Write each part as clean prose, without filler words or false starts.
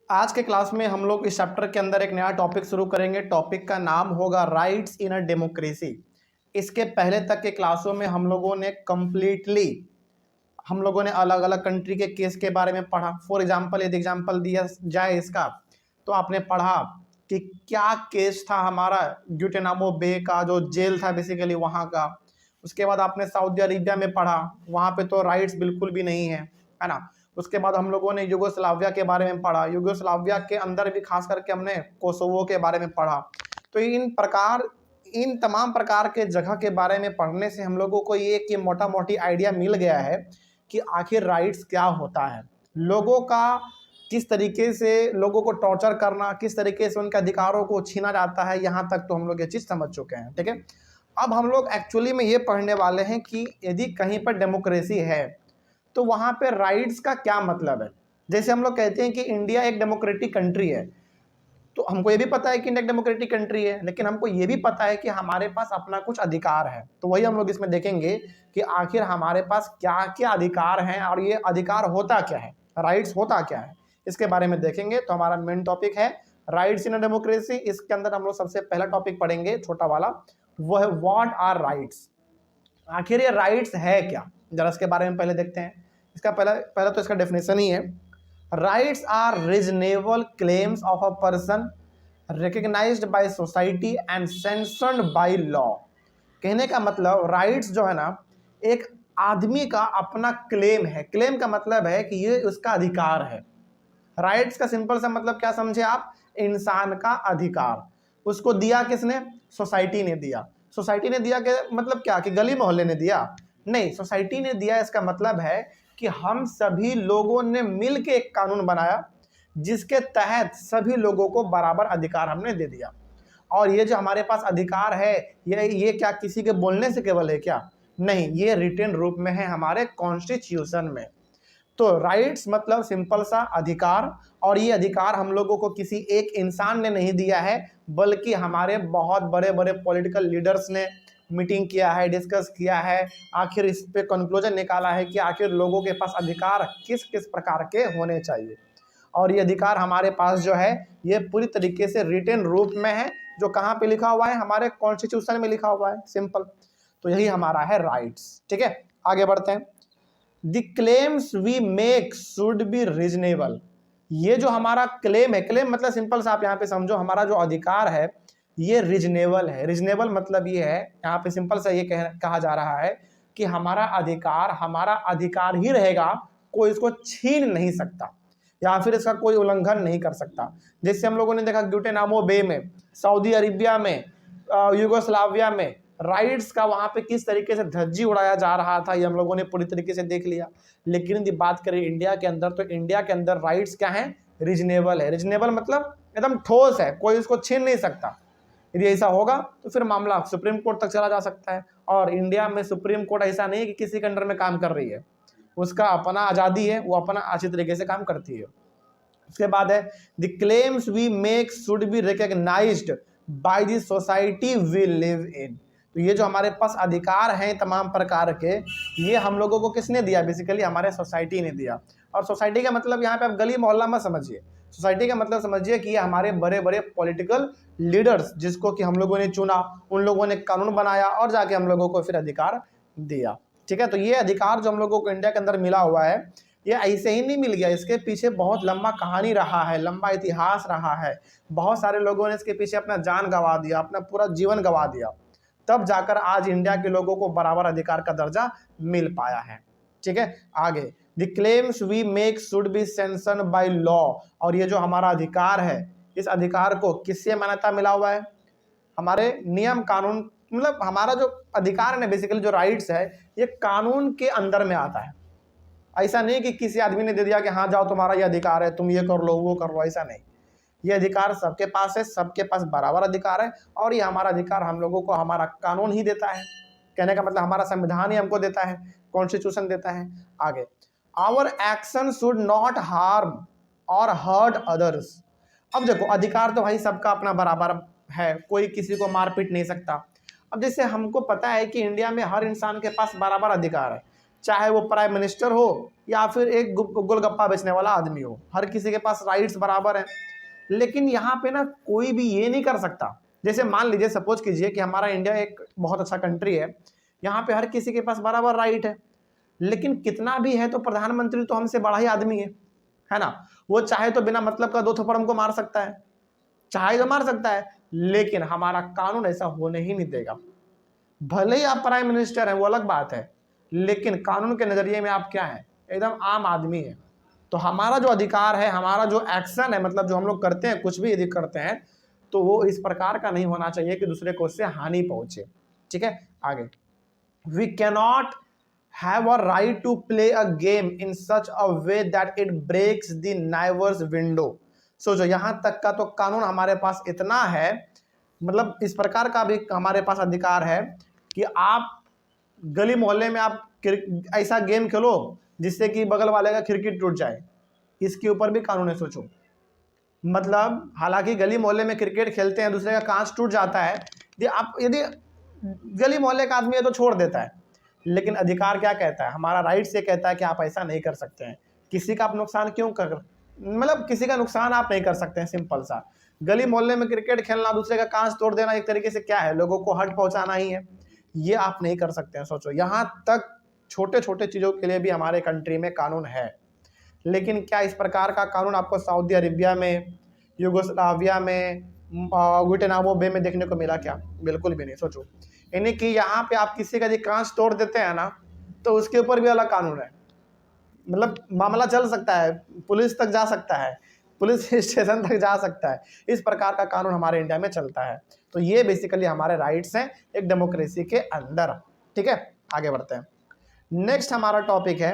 आज के क्लास में हम लोग इस चैप्टर के अंदर एक नया टॉपिक शुरू करेंगे। टॉपिक का नाम होगा राइट्स इन अ डेमोक्रेसी। इसके पहले तक के क्लासों में हम लोगों ने अलग अलग कंट्री के केस के बारे में पढ़ा। फॉर एग्जांपल यदि एग्जांपल दिया जाए इसका, तो आपने पढ़ा कि क्या केस था हमारा ग्वांटानामो बे का, जो जेल था बेसिकली वहाँ का। उसके बाद आपने सऊदी अरेबिया में पढ़ा, वहाँ पे तो राइट्स बिल्कुल भी नहीं है ना। उसके बाद हम लोगों ने यूगोस्लाविया के बारे में पढ़ा। यूगोस्लाविया के अंदर भी खास करके हमने कोसोवो के बारे में पढ़ा। तो इन तमाम प्रकार के जगह के बारे में पढ़ने से हम लोगों को ये मोटा मोटी आइडिया मिल गया है कि आखिर राइट्स क्या होता है, लोगों का किस तरीके से लोगों को टॉर्चर करना, किस तरीके से उनके अधिकारों को छीना जाता है। यहाँ तक तो हम लोग ये चीज़ समझ चुके हैं, ठीक है। अब हम लोग एक्चुअली में ये पढ़ने वाले हैं कि यदि कहीं पर डेमोक्रेसी है तो वहाँ पे राइट्स का क्या मतलब है। जैसे हम लोग कहते हैं कि इंडिया एक डेमोक्रेटिक कंट्री है, तो हमको ये भी पता है कि इंडिया एक डेमोक्रेटिक कंट्री है, लेकिन हमको ये भी पता है कि हमारे पास अपना कुछ अधिकार है। तो वही हम लोग इसमें देखेंगे कि आखिर हमारे पास क्या क्या अधिकार हैं और ये अधिकार होता क्या है, राइट्स होता क्या है, इसके बारे में देखेंगे। तो हमारा मेन टॉपिक है राइट्स इन अ डेमोक्रेसी। इसके अंदर हम लोग सबसे पहला टॉपिक पढ़ेंगे, छोटा वाला, वो है व्हाट आर राइट्स। आखिर ये राइट्स है क्या, जरा इसके बारे में पहले देखते हैं। इसका पहला तो इसका डेफिनेशन ही है, rights are reasonable claims of a person recognised by society and sanctioned by law. कहने का मतलब राइट्स जो है ना, एक आदमी का अपना क्लेम है। क्लेम का मतलब है कि ये उसका अधिकार है। राइट्स का सिंपल सा मतलब क्या समझे आप, इंसान का अधिकार। उसको दिया किसने, सोसाइटी ने दिया। सोसाइटी ने दिया के मतलब क्या कि गली मोहल्ले ने दिया, नहीं, सोसाइटी ने दिया। इसका मतलब है कि हम सभी लोगों ने मिल के एक कानून बनाया जिसके तहत सभी लोगों को बराबर अधिकार हमने दे दिया। और ये जो हमारे पास अधिकार है, ये क्या किसी के बोलने से केवल है क्या, नहीं, ये रिटन रूप में है हमारे कॉन्स्टिट्यूशन में। तो राइट्स मतलब सिंपल सा अधिकार, और ये अधिकार हम लोगों को किसी एक इंसान ने नहीं दिया है, बल्कि हमारे बहुत बड़े बड़े पॉलिटिकल लीडर्स ने मीटिंग किया है, डिस्कस किया है, आखिर इस पे कंक्लूजन निकाला है कि आखिर लोगों के पास अधिकार किस किस प्रकार के होने चाहिए। और ये अधिकार हमारे पास जो है ये पूरी तरीके से रिटन रूप में है, जो कहाँ पे लिखा हुआ है, हमारे कॉन्स्टिट्यूशन में लिखा हुआ है, सिंपल। तो यही हमारा है राइट्स, ठीक है। आगे बढ़ते हैं। The claims we make should be reasonable. ये जो हमारा क्लेम है, क्लेम मतलब सिंपल सा आप यहाँ पे समझो, हमारा जो अधिकार है ये रीजनेबल है। रीजनेबल मतलब ये है, यहाँ पे सिंपल सा ये कहा जा रहा है कि हमारा अधिकार ही रहेगा, कोई इसको छीन नहीं सकता या फिर इसका कोई उल्लंघन नहीं कर सकता। जैसे हम लोगों ने देखा ग्वांटानामो बे में, सऊदी अरेबिया में, यूगोस्लाविया में राइट्स का वहाँ पे किस तरीके से धज्जी उड़ाया जा रहा था, ये हम लोगों ने पूरी तरीके से देख लिया। लेकिन यदि बात करें इंडिया के अंदर, तो इंडिया के अंदर राइट्स क्या है, रीजनेबल है। रीजनेबल मतलब एकदम ठोस है, कोई इसको छीन नहीं सकता। यदि ऐसा होगा तो फिर मामला सुप्रीम कोर्ट तक चला जा सकता है। और इंडिया में सुप्रीम कोर्ट ऐसा नहीं है कि किसी के अंडर में काम कर रही है, उसका अपना आज़ादी है, वो अपना अच्छी तरीके से काम करती है। उसके बाद है the claims we make should be recognised by the society we live in. तो ये जो हमारे पास अधिकार हैं तमाम प्रकार के, ये हम लोगों को किसने दिया, बेसिकली हमारे सोसाइटी ने दिया। और सोसाइटी का मतलब यहाँ पे आप गली मोहल्ला मत समझिए, सोसाइटी का मतलब समझिए कि ये हमारे बड़े बड़े पॉलिटिकल लीडर्स, जिसको कि हम लोगों ने चुना, उन लोगों ने कानून बनाया और जाके हम लोगों को फिर अधिकार दिया, ठीक है। तो ये अधिकार जो हम लोगों को इंडिया के अंदर मिला हुआ है, ये ऐसे ही नहीं मिल गया, इसके पीछे बहुत लंबा कहानी रहा है, लंबा इतिहास रहा है। बहुत सारे लोगों ने इसके पीछे अपना जान गंवा दिया, अपना पूरा जीवन गंवा दिया, तब जाकर आज इंडिया के लोगों को बराबर अधिकार का दर्जा मिल पाया है, ठीक है। आगे, the claims we make should be sanctioned by law. और ये जो हमारा अधिकार है, इस अधिकार को किससे मान्यता मिला हुआ है, हमारे नियम कानून, मतलब हमारा जो अधिकार है ना, बेसिकली जो राइट्स है, ये कानून के अंदर में आता है। ऐसा नहीं कि किसी आदमी ने दे दिया कि हाँ जाओ तुम्हारा ये अधिकार है, तुम ये कर लो वो कर लो, ऐसा नहीं। ये अधिकार सबके पास है, सबके पास बराबर अधिकार है, और ये हमारा अधिकार हम लोगों को हमारा कानून ही देता है। कहने का मतलब हमारा संविधान ही हमको देता है, कॉन्स्टिट्यूशन देता है। आगे, our action should not harm or hurt others. अब देखो, अधिकार तो भाई सबका अपना बराबर है, कोई किसी को मार पीट नहीं सकता। अब जैसे हमको पता है कि इंडिया में हर इंसान के पास बराबर अधिकार है, चाहे वो प्राइम मिनिस्टर हो या फिर एक गोलगप्पा बेचने वाला आदमी हो, हर किसी के पास राइट्स बराबर हैं। लेकिन यहाँ पे ना कोई भी ये नहीं कर सकता, जैसे मान लीजिए सपोज कीजिए कि हमारा इंडिया एक बहुत अच्छा कंट्री है, यहाँ पे हर किसी के पास बराबर राइट है, लेकिन कितना भी है तो प्रधानमंत्री तो हमसे बड़ा ही आदमी है ना। वो चाहे तो बिना मतलब का 2 थप्पड़ हमको मार सकता है, चाहे तो मार सकता है, लेकिन हमारा कानून ऐसा होने ही नहीं देगा। भले ही आप प्राइम मिनिस्टर हैं वो अलग बात है, लेकिन कानून के नजरिए में आप क्या हैं, एकदम आम आदमी है। तो हमारा जो अधिकार है, हमारा जो एक्शन है, मतलब जो हम लोग करते हैं, कुछ भी यदि करते हैं तो वो इस प्रकार का नहीं होना चाहिए कि दूसरे को उससे हानि पहुंचे। ठीक है, आगे, we cannot have a right to play a game in such a way that it breaks the neighbour's window. सोचो, यहां तक का तो कानून हमारे पास इतना है, मतलब इस प्रकार का भी हमारे पास अधिकार है कि आप गली मोहल्ले में आप ऐसा गेम खेलो जिससे कि बगल वाले का खिड़की टूट जाए, इसके ऊपर भी कानून है। सोचो, मतलब हालांकि गली मोहल्ले में क्रिकेट खेलते हैं, दूसरे का कांच टूट जाता है, यदि गली मोहल्ले का आदमी है तो छोड़ देता है, लेकिन अधिकार क्या कहता है, हमारा राइट से कहता है कि आप ऐसा नहीं कर सकते हैं। किसी का आप नुकसान क्यों कर, मतलब किसी का नुकसान आप नहीं कर सकते हैं, सिंपल सा। गली मोहल्ले में क्रिकेट खेलना, दूसरे का कांच तोड़ देना, एक तरीके से क्या है, लोगों को हर्ट पहुंचाना ही है, ये आप नहीं कर सकते हैं। सोचो, यहाँ तक छोटे छोटे चीज़ों के लिए भी हमारे कंट्री में कानून है, लेकिन क्या इस प्रकार का कानून आपको सऊदी अरेबिया में, यूगोस्लाविया में, गुटेनामो बे में देखने को मिला क्या? बिल्कुल भी नहीं। सोचो, यानी कि यहाँ पे आप किसी का यदि कांच तोड़ देते हैं ना, तो उसके ऊपर भी अलग कानून है, मतलब मामला चल सकता है, पुलिस तक जा सकता है, पुलिस स्टेशन तक जा सकता है। इस प्रकार का कानून हमारे इंडिया में चलता है। तो ये बेसिकली हमारे राइट्स हैं एक डेमोक्रेसी के अंदर। ठीक है, आगे बढ़ते हैं। नेक्स्ट हमारा टॉपिक है,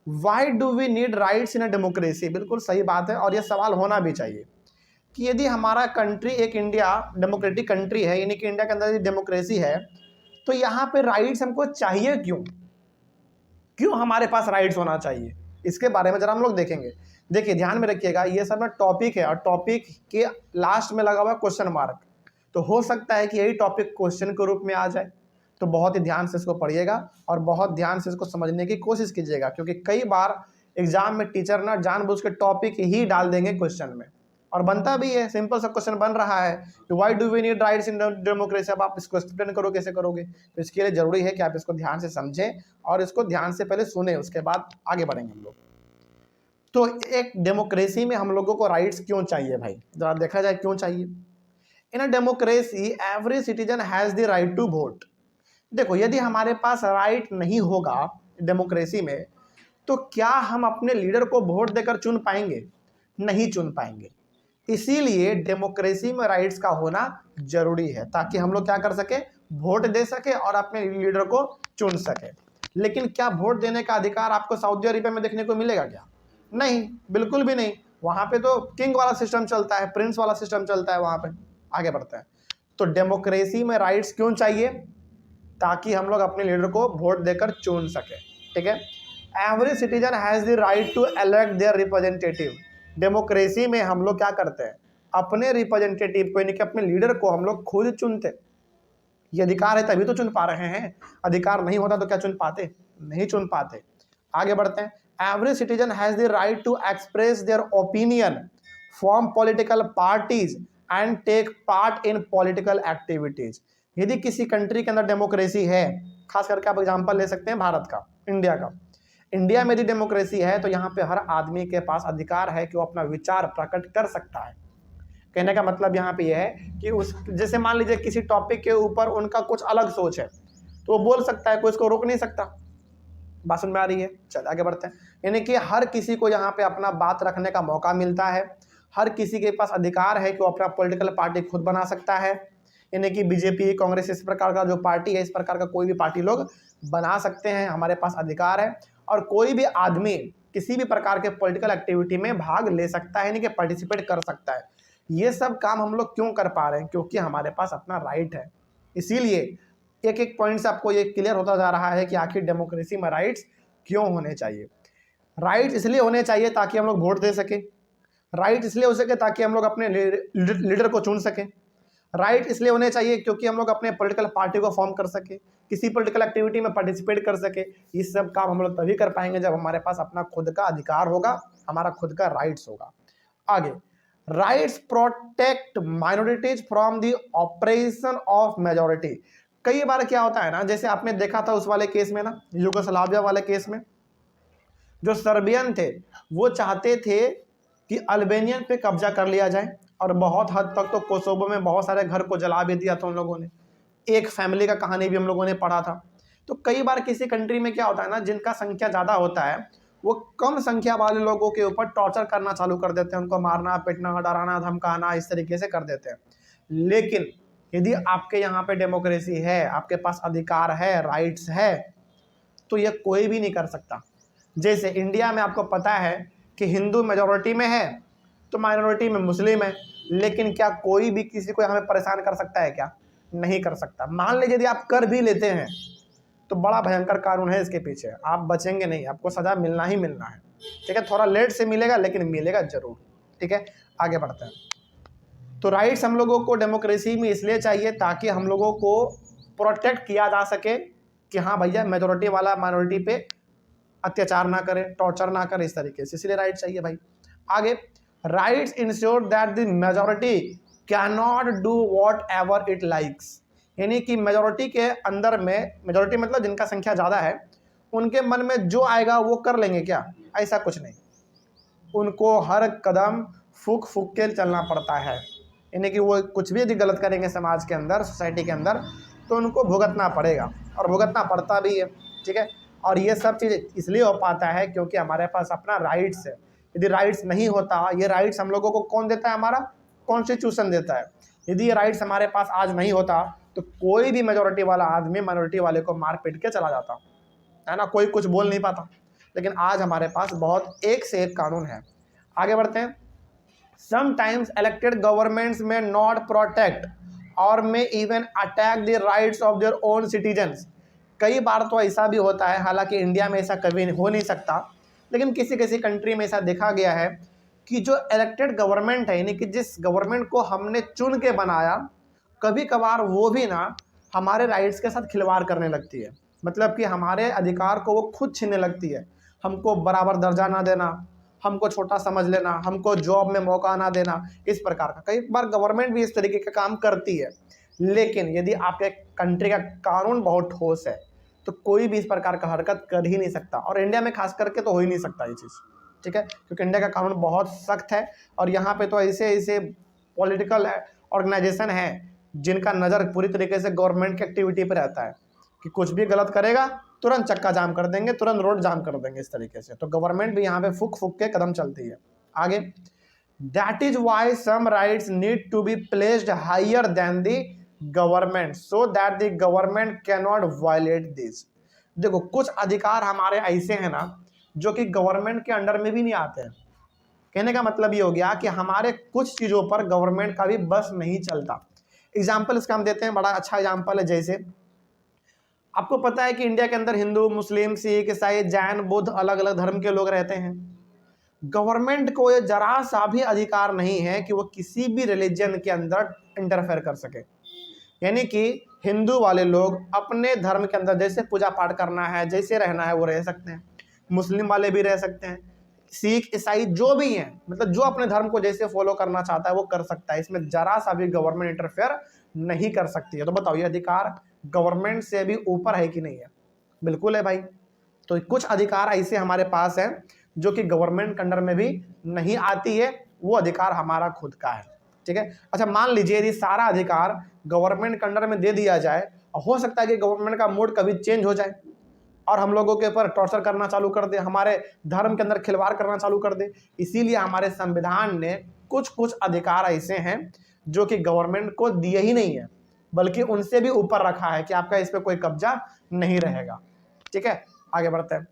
why do we need rights in a democracy. बिल्कुल सही बात है, और यह सवाल होना भी चाहिए कि यदि हमारा कंट्री एक इंडिया डेमोक्रेटिक कंट्री है, यानी कि इंडिया के अंदर डेमोक्रेसी है, तो यहाँ पे राइट्स हमको चाहिए क्यों, क्यों हमारे पास राइट्स होना चाहिए, इसके बारे में जरा हम लोग देखेंगे। देखिए, ध्यान में रखिएगा, ये सब ना टॉपिक है, और टॉपिक के लास्ट में लगा हुआ क्वेश्चन मार्क, तो हो सकता है कि यही टॉपिक क्वेश्चन के रूप में आ जाए। तो बहुत ही ध्यान से इसको पढ़िएगा और बहुत ध्यान से इसको समझने की कोशिश कीजिएगा, क्योंकि कई बार एग्जाम में टीचर ना जानबूझ के टॉपिक ही डाल देंगे क्वेश्चन में, और बनता भी है, सिंपल सा क्वेश्चन बन रहा है कि why do we need rights in democracy. अब आप इसको एक्सप्लेन करो, कैसे करोगे? तो इसके लिए जरूरी है कि आप इसको ध्यान से समझें और इसको ध्यान से पहले सुने, उसके बाद आगे बढ़ेंगे हम लोग। तो एक डेमोक्रेसी में हम लोगों को राइट्स क्यों चाहिए भाई, जरा देखा जाए क्यों चाहिए। In a democracy every citizen has the right to vote. देखो, यदि हमारे पास राइट नहीं होगा डेमोक्रेसी में, तो क्या हम अपने लीडर को वोट देकर चुन पाएंगे? नहीं चुन पाएंगे। इसीलिए डेमोक्रेसी में राइट्स का होना जरूरी है, ताकि हम लोग क्या कर सके, वोट दे सके और अपने लीडर को चुन सके। लेकिन क्या वोट देने का अधिकार आपको सऊदी अरेबिया में देखने को मिलेगा क्या? नहीं, बिल्कुल भी नहीं। वहां पे तो किंग वाला सिस्टम चलता है, प्रिंस वाला सिस्टम चलता है वहां पे। आगे बढ़ते हैं। तो डेमोक्रेसी में राइट्स क्यों चाहिए? ताकि हम लोग अपने लीडर को वोट देकर चुन सके। ठीक है, every citizen has the right to elect their representative. Democracy में हम लोग क्या करते हैं, अपने रिप्रेजेंटेटिव को, यानी कि अपने लीडर को हम लोग खुद चुनते। ये अधिकार है तभी तो चुन पा रहे हैं, अधिकार नहीं होता तो क्या चुन पाते? नहीं चुन पाते। आगे बढ़ते हैं। Every citizen has the right to express their opinion, form political parties and take part in political activities. यदि किसी कंट्री के अंदर डेमोक्रेसी है, खास करके आप एग्जांपल ले सकते हैं भारत का, इंडिया का। इंडिया में यदि डेमोक्रेसी है तो यहाँ पे हर आदमी के पास अधिकार है कि वो अपना विचार प्रकट कर सकता है। कहने का मतलब यहाँ पे यह है कि उस, जैसे मान लीजिए किसी टॉपिक के ऊपर उनका कुछ अलग सोच है, तो वो बोल सकता है, कोई इसको रोक नहीं सकता। बात समझ में आ रही है? चल आगे बढ़ते हैं। यानी कि हर किसी को यहाँ पे अपना बात रखने का मौका मिलता है, हर किसी के पास अधिकार है कि वो अपना पॉलिटिकल पार्टी खुद बना सकता है। यानी कि बीजेपी, कांग्रेस, इस प्रकार का जो पार्टी है, इस प्रकार का कोई भी पार्टी लोग बना सकते हैं, हमारे पास अधिकार है। और कोई भी आदमी किसी भी प्रकार के पॉलिटिकल एक्टिविटी में भाग ले सकता है, यानी कि पार्टिसिपेट कर सकता है। ये सब काम हम लोग क्यों कर पा रहे हैं? क्योंकि हमारे पास अपना राइट है। इसीलिए एक एक पॉइंट से आपको ये क्लियर होता जा रहा है कि आखिर डेमोक्रेसी में राइट्स क्यों होने चाहिए। राइट्स इसलिए होने चाहिए ताकि हम लोग वोट दे सके, राइट इसलिए हो सके ताकि हम लोग अपने लीडर को चुन सकें, राइट इसलिए होने चाहिए क्योंकि हम लोग अपने पॉलिटिकल पार्टी को फॉर्म कर सके, किसी पॉलिटिकल एक्टिविटी में पार्टिसिपेट कर सके। ये सब काम हम लोग तभी कर पाएंगे जब हमारे पास अपना खुद का अधिकार होगा, हमारा खुद का राइट्स होगा। आगे, rights protect minorities from the operation of majority. कई बार क्या होता है ना, जैसे आपने देखा था उस वाले केस में ना, यूगोस्लाविया वाले केस में, जो सर्बियन थे वो चाहते थे कि अल्बेनियन पे कब्जा कर लिया जाए, और बहुत हद तक तो कोसोवो में बहुत सारे घर को जला भी दिया था उन लोगों ने। एक फैमिली का कहानी भी हम लोगों ने पढ़ा था। तो कई बार किसी कंट्री में क्या होता है ना, जिनका संख्या ज़्यादा होता है वो कम संख्या वाले लोगों के ऊपर टॉर्चर करना चालू कर देते हैं, उनको मारना पीटना डराना धमकाना इस तरीके से कर देते हैं। लेकिन यदि आपके यहाँ पे डेमोक्रेसी है, आपके पास अधिकार है, राइट्स है, तो ये कोई भी नहीं कर सकता। जैसे इंडिया में आपको पता है कि हिंदू मेजॉरिटी में है तो माइनॉरिटी में मुस्लिम है, लेकिन क्या कोई भी किसी को हमें परेशान कर सकता है क्या? नहीं कर सकता। मान लीजिए यदि आप कर भी लेते हैं तो बड़ा भयंकर कानून है इसके पीछे, आप बचेंगे नहीं, आपको सजा मिलना ही मिलना है। ठीक है, थोड़ा लेट से मिलेगा लेकिन मिलेगा जरूर। ठीक है, आगे बढ़ते हैं। तो राइट्स हम लोगों को डेमोक्रेसी में इसलिए चाहिए ताकि हम लोगों को प्रोटेक्ट किया जा सके कि हाँ भैया मैजॉरिटी वाला माइनॉरिटी पे अत्याचार ना करे, टॉर्चर ना करे, इस तरीके से, इसलिए राइट चाहिए भाई। आगे, rights ensure that the majority can not do what ever it likes. यानी कि मेजॉरिटी के अंदर में, मेजॉरिटी मतलब जिनका संख्या ज़्यादा है, उनके मन में जो आएगा वो कर लेंगे क्या? ऐसा कुछ नहीं, उनको हर कदम फूक फूक के चलना पड़ता है। यानी कि वो कुछ भी यदि गलत करेंगे समाज के अंदर, सोसाइटी के अंदर, तो उनको भुगतना पड़ेगा, और भुगतना पड़ता भी है। ठीक है, और ये सब चीज़ इसलिए हो पाता है क्योंकि हमारे पास अपना राइट्स है। यदि राइट्स नहीं होता, ये राइट्स हम लोगों को कौन देता है? हमारा कॉन्स्टिट्यूशन देता है। यदि ये राइट्स हमारे पास आज नहीं होता तो कोई भी मेजॉरिटी वाला आदमी माइनॉरिटी वाले को मार पीट के चला जाता है ना, कोई कुछ बोल नहीं पाता। लेकिन आज हमारे पास बहुत एक से एक कानून है। आगे बढ़ते हैं। समटाइम्स इलेक्टेड गवर्नमेंट्स में नॉट प्रोटेक्ट और में even attack the rights of their own citizens. कई बार तो ऐसा भी होता है, हालांकि इंडिया में ऐसा कभी हो नहीं सकता, लेकिन किसी किसी कंट्री में ऐसा देखा गया है कि जो इलेक्टेड गवर्नमेंट है, यानी कि जिस गवर्नमेंट को हमने चुन के बनाया, कभी कभार वो भी ना हमारे राइट्स के साथ खिलवाड़ करने लगती है। मतलब कि हमारे अधिकार को वो खुद छीनने लगती है, हमको बराबर दर्जा ना देना, हमको छोटा समझ लेना, हमको जॉब में मौका ना देना, इस प्रकार का। कई बार गवर्नमेंट भी इस तरीके का काम करती है। लेकिन यदि आपके कंट्री का कानून बहुत ठोस है तो कोई भी इस प्रकार का हरकत कर ही नहीं सकता, और इंडिया में खास करके तो हो ही नहीं सकता ये चीज़। ठीक है, क्योंकि इंडिया का कानून बहुत सख्त है, और यहाँ पे तो ऐसे ऐसे पॉलिटिकल ऑर्गेनाइजेशन है जिनका नज़र पूरी तरीके से गवर्नमेंट की एक्टिविटी पर रहता है कि कुछ भी गलत करेगा तुरंत चक्का जाम कर देंगे, तुरंत रोड जाम कर देंगे, इस तरीके से। तो गवर्नमेंट भी यहाँ पे फूक फूक के कदम चलती है। आगे, that is why some rights need to be placed higher than the government so that the government can not violate this. देखो, कुछ अधिकार हमारे ऐसे हैं ना जो कि गवर्नमेंट के अंडर में भी नहीं आते हैं। कहने का मतलब ये हो गया कि हमारे कुछ चीज़ों पर गवर्नमेंट का भी बस नहीं चलता। एग्जाम्पल इसका हम देते हैं, बड़ा अच्छा एग्जाम्पल है। जैसे आपको पता है कि इंडिया के अंदर हिंदू, मुस्लिम, सिख, ईसाई, जैन, बुद्ध, अलग अलग धर्म के लोग रहते हैं। गवर्नमेंट को ये जरा सा भी अधिकार नहीं है कि वो किसी भी रिलीजन के अंदर इंटरफेयर कर सके। यानी कि हिंदू वाले लोग अपने धर्म के अंदर जैसे पूजा पाठ करना है, जैसे रहना है वो रह सकते हैं, मुस्लिम वाले भी रह सकते हैं, सिख, ईसाई जो भी हैं, मतलब जो अपने धर्म को जैसे फॉलो करना चाहता है वो कर सकता है। इसमें जरा सा भी गवर्नमेंट इंटरफेयर नहीं कर सकती है। तो बताओ, ये अधिकार गवर्नमेंट से भी ऊपर है कि नहीं है? बिल्कुल है भाई। तो कुछ अधिकार ऐसे हमारे पास है जो कि गवर्नमेंट के अंडर में भी नहीं आती है, वो अधिकार हमारा खुद का है। ठीक है, अच्छा मान लीजिए यदि सारा अधिकार गवर्नमेंट के अंडर में दे दिया जाए, हो सकता है कि गवर्नमेंट का मूड कभी चेंज हो जाए और हम लोगों के ऊपर टॉर्चर करना चालू कर दे, हमारे धर्म के अंदर खिलवाड़ करना चालू कर दे। इसीलिए हमारे संविधान ने कुछ कुछ अधिकार ऐसे हैं जो कि गवर्नमेंट को दिए ही नहीं है, बल्कि उनसे भी ऊपर रखा है कि आपका इस पर कोई कब्जा नहीं रहेगा। ठीक है, आगे बढ़ते हैं।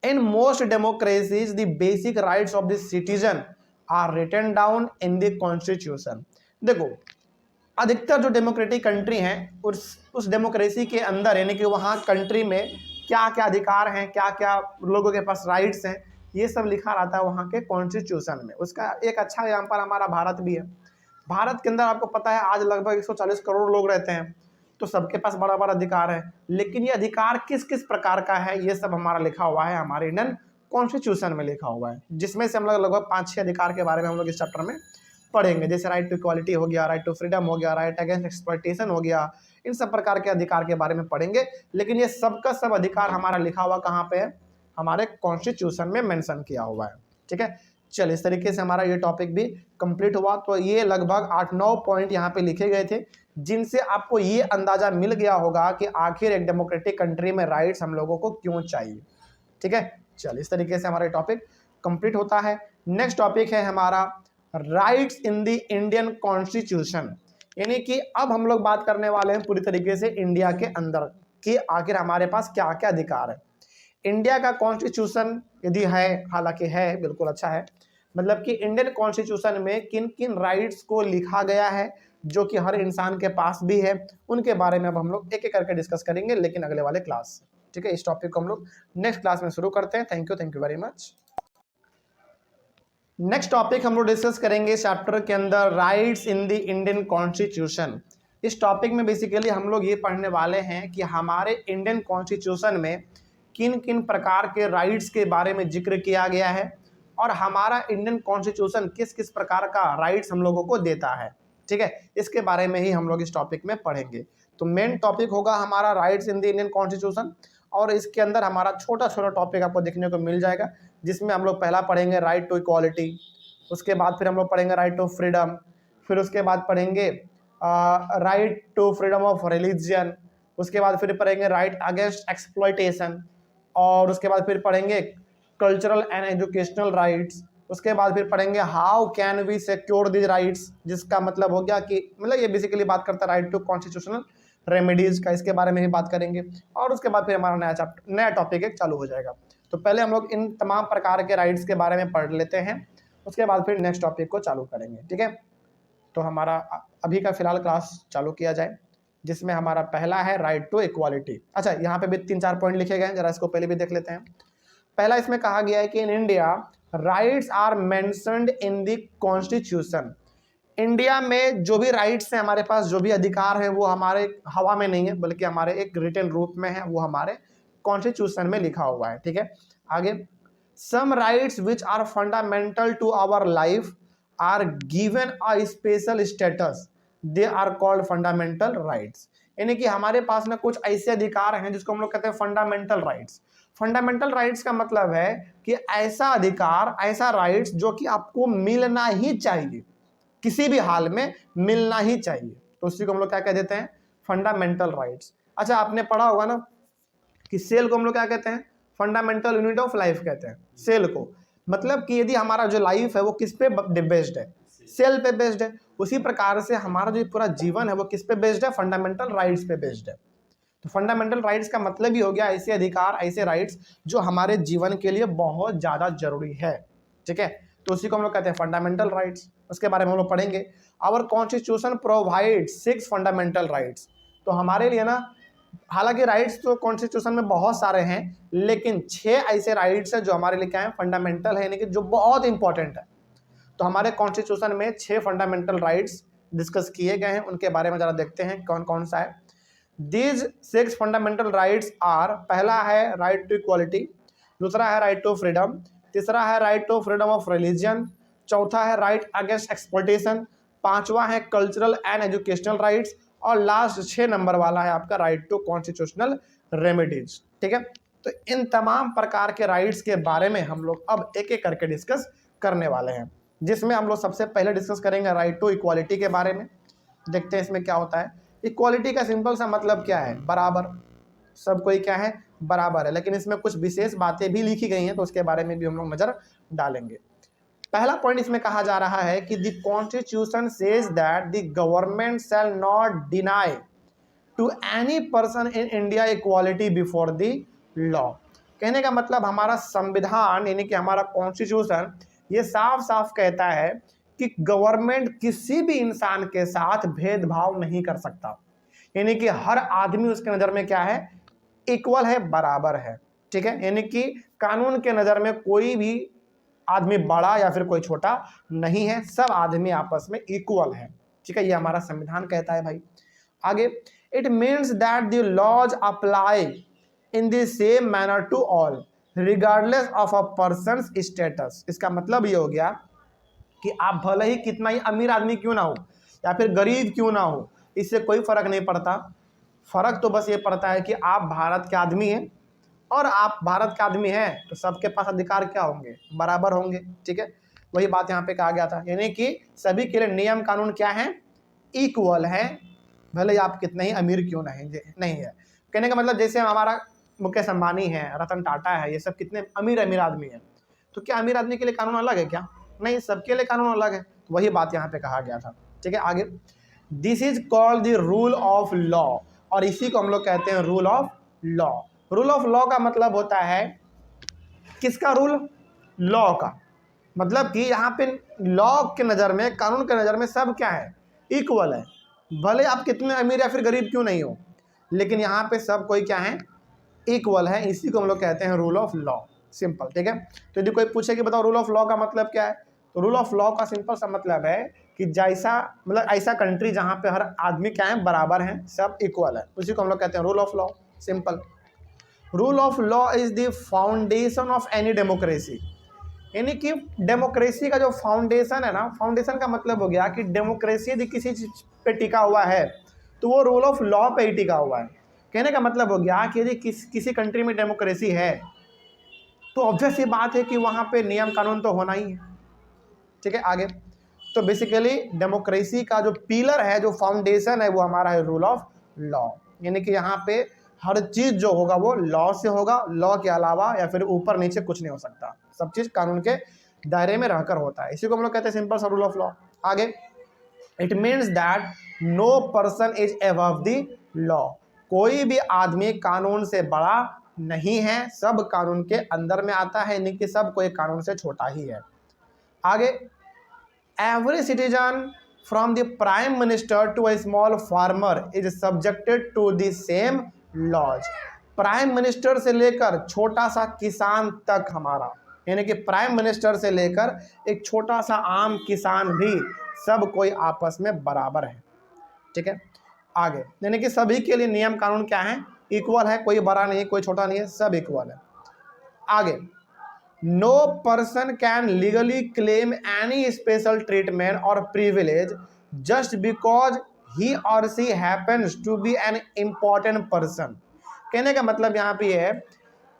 In most democracies the basic rights of the citizen are written down in the constitution. देखो, अधिकतर जो डेमोक्रेटिक कंट्री हैं उस डेमोक्रेसी के अंदर, यानी कि वहाँ कंट्री में क्या क्या अधिकार हैं, क्या क्या लोगों के पास राइट्स हैं, ये सब लिखा रहता है वहाँ के कॉन्स्टिट्यूशन में। उसका एक अच्छा एग्जाम्पल हमारा भारत भी है। भारत के अंदर आपको पता है आज लगभग 140 करोड़ लोग रहते हैं। तो सबके पास बड़ा बड़ा अधिकार है, लेकिन ये अधिकार किस किस प्रकार का है ये सब हमारा लिखा हुआ है हमारे इंडियन कॉन्स्टिट्यूशन में लिखा हुआ है, जिसमें से हम लोग लगभग 5-6 अधिकार के बारे में हम लोग इस चैप्टर में पढ़ेंगे। जैसे राइट टू इक्वालिटी हो गया, राइट टू फ्रीडम हो गया, राइट अगेंस्ट एक्सप्लॉयटेशन हो गया, इन सब प्रकार के अधिकार के बारे में पढ़ेंगे। लेकिन ये सबका सब अधिकार हमारा लिखा हुआ कहाँ पे है, हमारे कॉन्स्टिट्यूशन में मेंशन किया हुआ है। ठीक है, चल इस तरीके से हमारा ये टॉपिक भी कंप्लीट हुआ। तो ये लगभग 8-9 पॉइंट यहाँ पे लिखे गए थे, जिनसे आपको ये अंदाजा मिल गया होगा कि आखिर एक डेमोक्रेटिक कंट्री में राइट्स हम लोगों को क्यों चाहिए। ठीक है, चल इस तरीके से हमारा टॉपिक कंप्लीट होता है। नेक्स्ट टॉपिक है हमारा rights in the Indian constitution, यानी कि अब हम लोग बात करने वाले हैं पूरी तरीके से इंडिया के अंदर कि आखिर हमारे पास क्या क्या अधिकार है। इंडिया का कॉन्स्टिट्यूशन यदि है, हालांकि है, बिल्कुल अच्छा है, मतलब कि इंडियन कॉन्स्टिट्यूशन में किन किन राइट्स को लिखा गया है जो कि हर इंसान के पास भी है, उनके बारे में अब हम लोग एक एक करके डिस्कस करेंगे, लेकिन अगले वाले क्लास। ठीक है, इस टॉपिक को हम लोग नेक्स्ट क्लास में शुरू करते हैं। Thank you very much. Next topic हम लोग डिस्कस करेंगे चैप्टर के अंदर rights in the Indian constitution. इस टॉपिक में बेसिकली हम लोग ये पढ़ने वाले हैं कि हमारे इंडियन कॉन्स्टिट्यूशन में किन किन प्रकार के राइट्स के बारे में जिक्र किया गया है और हमारा इंडियन कॉन्स्टिट्यूशन किस किस प्रकार का राइट्स हम लोगों को देता है। ठीक है, इसके बारे में ही हम लोग इस टॉपिक में पढ़ेंगे। तो मेन टॉपिक होगा हमारा rights in the Indian constitution, और इसके अंदर हमारा छोटा छोटा टॉपिक आपको देखने को मिल जाएगा, जिसमें हम लोग पहला पढ़ेंगे राइट टू इक्वालिटी, उसके बाद फिर हम लोग पढ़ेंगे राइट टू फ्रीडम, फिर उसके बाद पढ़ेंगे right to freedom of religion, उसके बाद फिर पढ़ेंगे राइट अगेंस्ट एक्सप्लॉयटेशन, और उसके बाद फिर पढ़ेंगे कल्चरल एंड एजुकेशनल राइट्स, उसके बाद फिर पढ़ेंगे how can we secure this rights, जिसका मतलब हो गया कि मतलब ये बेसिकली बात करता है राइट टू कॉन्स्टिट्यूशनल रेमेडीज का, इसके बारे में ही बात करेंगे। और उसके बाद फिर हमारा नया टॉपिक एक चालू हो जाएगा। तो पहले हम लोग इन तमाम प्रकार के राइट्स के बारे में पढ़ लेते हैं, उसके बाद फिर नेक्स्ट टॉपिक को चालू करेंगे। ठीक है, तो हमारा अभी का फिलहाल क्लास चालू किया जाए, जिसमें हमारा पहला है राइट टू इक्वालिटी। अच्छा, यहाँ पे भी 3-4 पॉइंट लिखे गए हैं, जरा इसको पहले भी देख लेते हैं। पहला इसमें कहा गया है कि in India rights are mentioned in the constitution. India में जो भी राइट्स हैं हमारे पास, जो भी अधिकार हैं, वो हमारे हवा में नहीं है, बल्कि हमारे एक रिटन रूप में है, वो हमारे कॉन्स्टिट्यूशन में लिखा हुआ है। ठीक है, आगे some rights which are fundamental to our life are given a special status, they are called fundamental rights. यानी कि हमारे पास ना कुछ ऐसे अधिकार हैं जिसको हम लोग कहते हैं फंडामेंटल राइट्स। फंडामेंटल राइट्स का मतलब है कि ऐसा अधिकार, ऐसा राइट्स जो कि आपको मिलना ही चाहिए, किसी भी हाल में मिलना ही चाहिए, तो उसी को हम लोग क्या कह देते हैं, फंडामेंटल राइट्स। अच्छा, आपने पढ़ा होगा ना कि सेल को हम लोग क्या कहते हैं, फंडामेंटल यूनिट ऑफ लाइफ कहते हैं सेल को। मतलब कि यदि हमारा जो लाइफ है वो किस पे बेस्ड है, सेल पे बेस्ड है, उसी प्रकार से हमारा जो पूरा जीवन है वो किस पे बेस्ड है, फंडामेंटल राइट्स पे बेस्ड है। तो फंडामेंटल राइट्स का मतलब ही हो गया ऐसे अधिकार, ऐसे राइट्स जो हमारे जीवन के लिए बहुत ज़्यादा जरूरी है। ठीक है, तो उसी को हम लोग कहते हैं फंडामेंटल राइट्स। उसके बारे में हम लोग पढ़ेंगे। Our constitution provide 6 fundamental rights. तो हमारे लिए ना, हालांकि राइट्स तो कॉन्स्टिट्यूशन में बहुत सारे हैं, लेकिन 6 ऐसे राइट्स हैं जो हमारे लिए क्या है, फंडामेंटल है, यानी कि जो बहुत इंपॉर्टेंट है। तो हमारे कॉन्स्टिट्यूशन में 6 फंडामेंटल राइट्स डिस्कस किए गए हैं, उनके बारे में जरा देखते हैं कौन कौन सा है। These 6 फंडामेंटल राइट्स आर, पहला है राइट टू इक्वालिटी, दूसरा है राइट टू फ्रीडम, तीसरा है right to freedom of religion, चौथा है राइट अगेंस्ट एक्सप्लॉयटेशन, पांचवा है कल्चरल एंड एजुकेशनल राइट्स, और लास्ट 6 नंबर वाला है आपका राइट टू कॉन्स्टिट्यूशनल रेमेडीज। ठीक है, तो इन तमाम प्रकार के राइट्स के बारे में हम लोग अब एक एक करके डिस्कस करने वाले हैं, जिसमें हम लोग सबसे पहले डिस्कस करेंगे राइट टू इक्वालिटी के बारे में। देखते हैं इसमें क्या होता है। इक्वालिटी का सिंपल सा मतलब क्या है, बराबर, सब कोई क्या है, बराबर है, लेकिन इसमें कुछ विशेष बातें भी लिखी गई हैं, तो उसके बारे में भी हम लोग नजर डालेंगे। पहला पॉइंट इसमें कहा जा रहा है कि the constitution says that the government shall not deny to any person in India equality before the law. कहने का मतलब हमारा संविधान यानी कि हमारा कॉन्स्टिट्यूशन ये साफ साफ कहता है कि गवर्नमेंट किसी भी इंसान के साथ भेदभाव नहीं कर सकता, यानी कि हर आदमी उसके नज़र में क्या है, इक्वल है, बराबर है। ठीक है, यानी कि कानून के नज़र में कोई भी आदमी बड़ा या फिर कोई छोटा नहीं है, सब आदमी आपस में इक्वल है। ठीक है, ये हमारा संविधान कहता है भाई। आगे, it means that the laws apply in the same manner to all regardless of a person status. इसका मतलब ये हो गया कि आप भले ही कितना ही अमीर आदमी क्यों ना हो या फिर गरीब क्यों ना हो, इससे कोई फर्क नहीं पड़ता। फर्क तो बस ये पड़ता है कि आप भारत के आदमी हैं, और आप भारत के आदमी हैं तो सबके पास अधिकार क्या होंगे, बराबर होंगे। ठीक है, वही बात यहाँ पे कहा गया था, यानी कि सभी के लिए नियम कानून क्या है, इक्वल है, भले ही आप कितने ही अमीर क्यों नहीं है। कहने का मतलब जैसे हमारा मुकेश अंबानी है, रतन टाटा है, ये सब कितने अमीर अमीर आदमी हैं, तो क्या अमीर आदमी के लिए कानून अलग है क्या? नहीं, सबके लिए कानून अलग है। तो वही बात यहाँ पे कहा गया था। ठीक है, आगे, this is called the rule of law, और इसी को हम लोग कहते हैं rule of law. Rule of law का मतलब होता है किसका रूल? लॉ का। मतलब कि यहाँ पे लॉ के नज़र में, कानून के नज़र में सब क्या है, इक्वल है, भले आप कितने अमीर या फिर गरीब क्यों नहीं हो, लेकिन यहाँ पे सब कोई क्या है, इक्वल है। इसी को हम लोग कहते हैं रूल ऑफ लॉ। सिंपल। ठीक है, तो यदि कोई पूछे कि बताओ रूल ऑफ लॉ का मतलब क्या है, तो रूल ऑफ लॉ का सिंपल सा मतलब है कि जैसा मतलब ऐसा कंट्री जहाँ पे हर आदमी क्या है, बराबर हैं, सब इक्वल है, उसी को हम लोग कहते हैं rule of law. Simple. Rule of law is the foundation of any democracy, यानी कि डेमोक्रेसी का जो फाउंडेशन है ना, फाउंडेशन का मतलब हो गया कि डेमोक्रेसी यदि किसी चीज पे टिका हुआ है तो वो रूल ऑफ लॉ पे ही टिका हुआ है। कहने का मतलब हो गया कि यदि किसी कंट्री में डेमोक्रेसी है तो ऑब्वियस ये बात है कि वहाँ पे नियम कानून तो होना ही है। ठीक है, आगे, तो बेसिकली डेमोक्रेसी का जो पिलर है, जो फाउंडेशन है, वो हमारा है रूल ऑफ लॉ, यानी कि यहाँ पे हर चीज़ जो होगा वो लॉ से होगा, लॉ के अलावा या फिर ऊपर नीचे कुछ नहीं हो सकता, सब चीज़ कानून के दायरे में रहकर होता है। इसी को हम लोग कहते हैं सिंपल सा रूल ऑफ लॉ। आगे, it means that no person is above the law, कोई भी आदमी कानून से बड़ा नहीं है, सब कानून के अंदर में आता है, यानी कि सब कोई कानून से छोटा ही है। आगे, every citizen from the prime minister to a small farmer is subjected to the same laws. Prime minister से लेकर छोटा सा किसान तक हमारा, यानी कि प्राइम मिनिस्टर से लेकर एक छोटा सा आम किसान भी, सब कोई आपस में बराबर है। ठीक है, आगे, यानी कि सभी के लिए नियम कानून क्या है, इक्वल है, कोई बड़ा नहीं है, कोई छोटा नहीं है, सब इक्वल है। आगे, no person can legally claim any special treatment or privilege just because he or she happens to be an important person. कहने का मतलब यहाँ पे है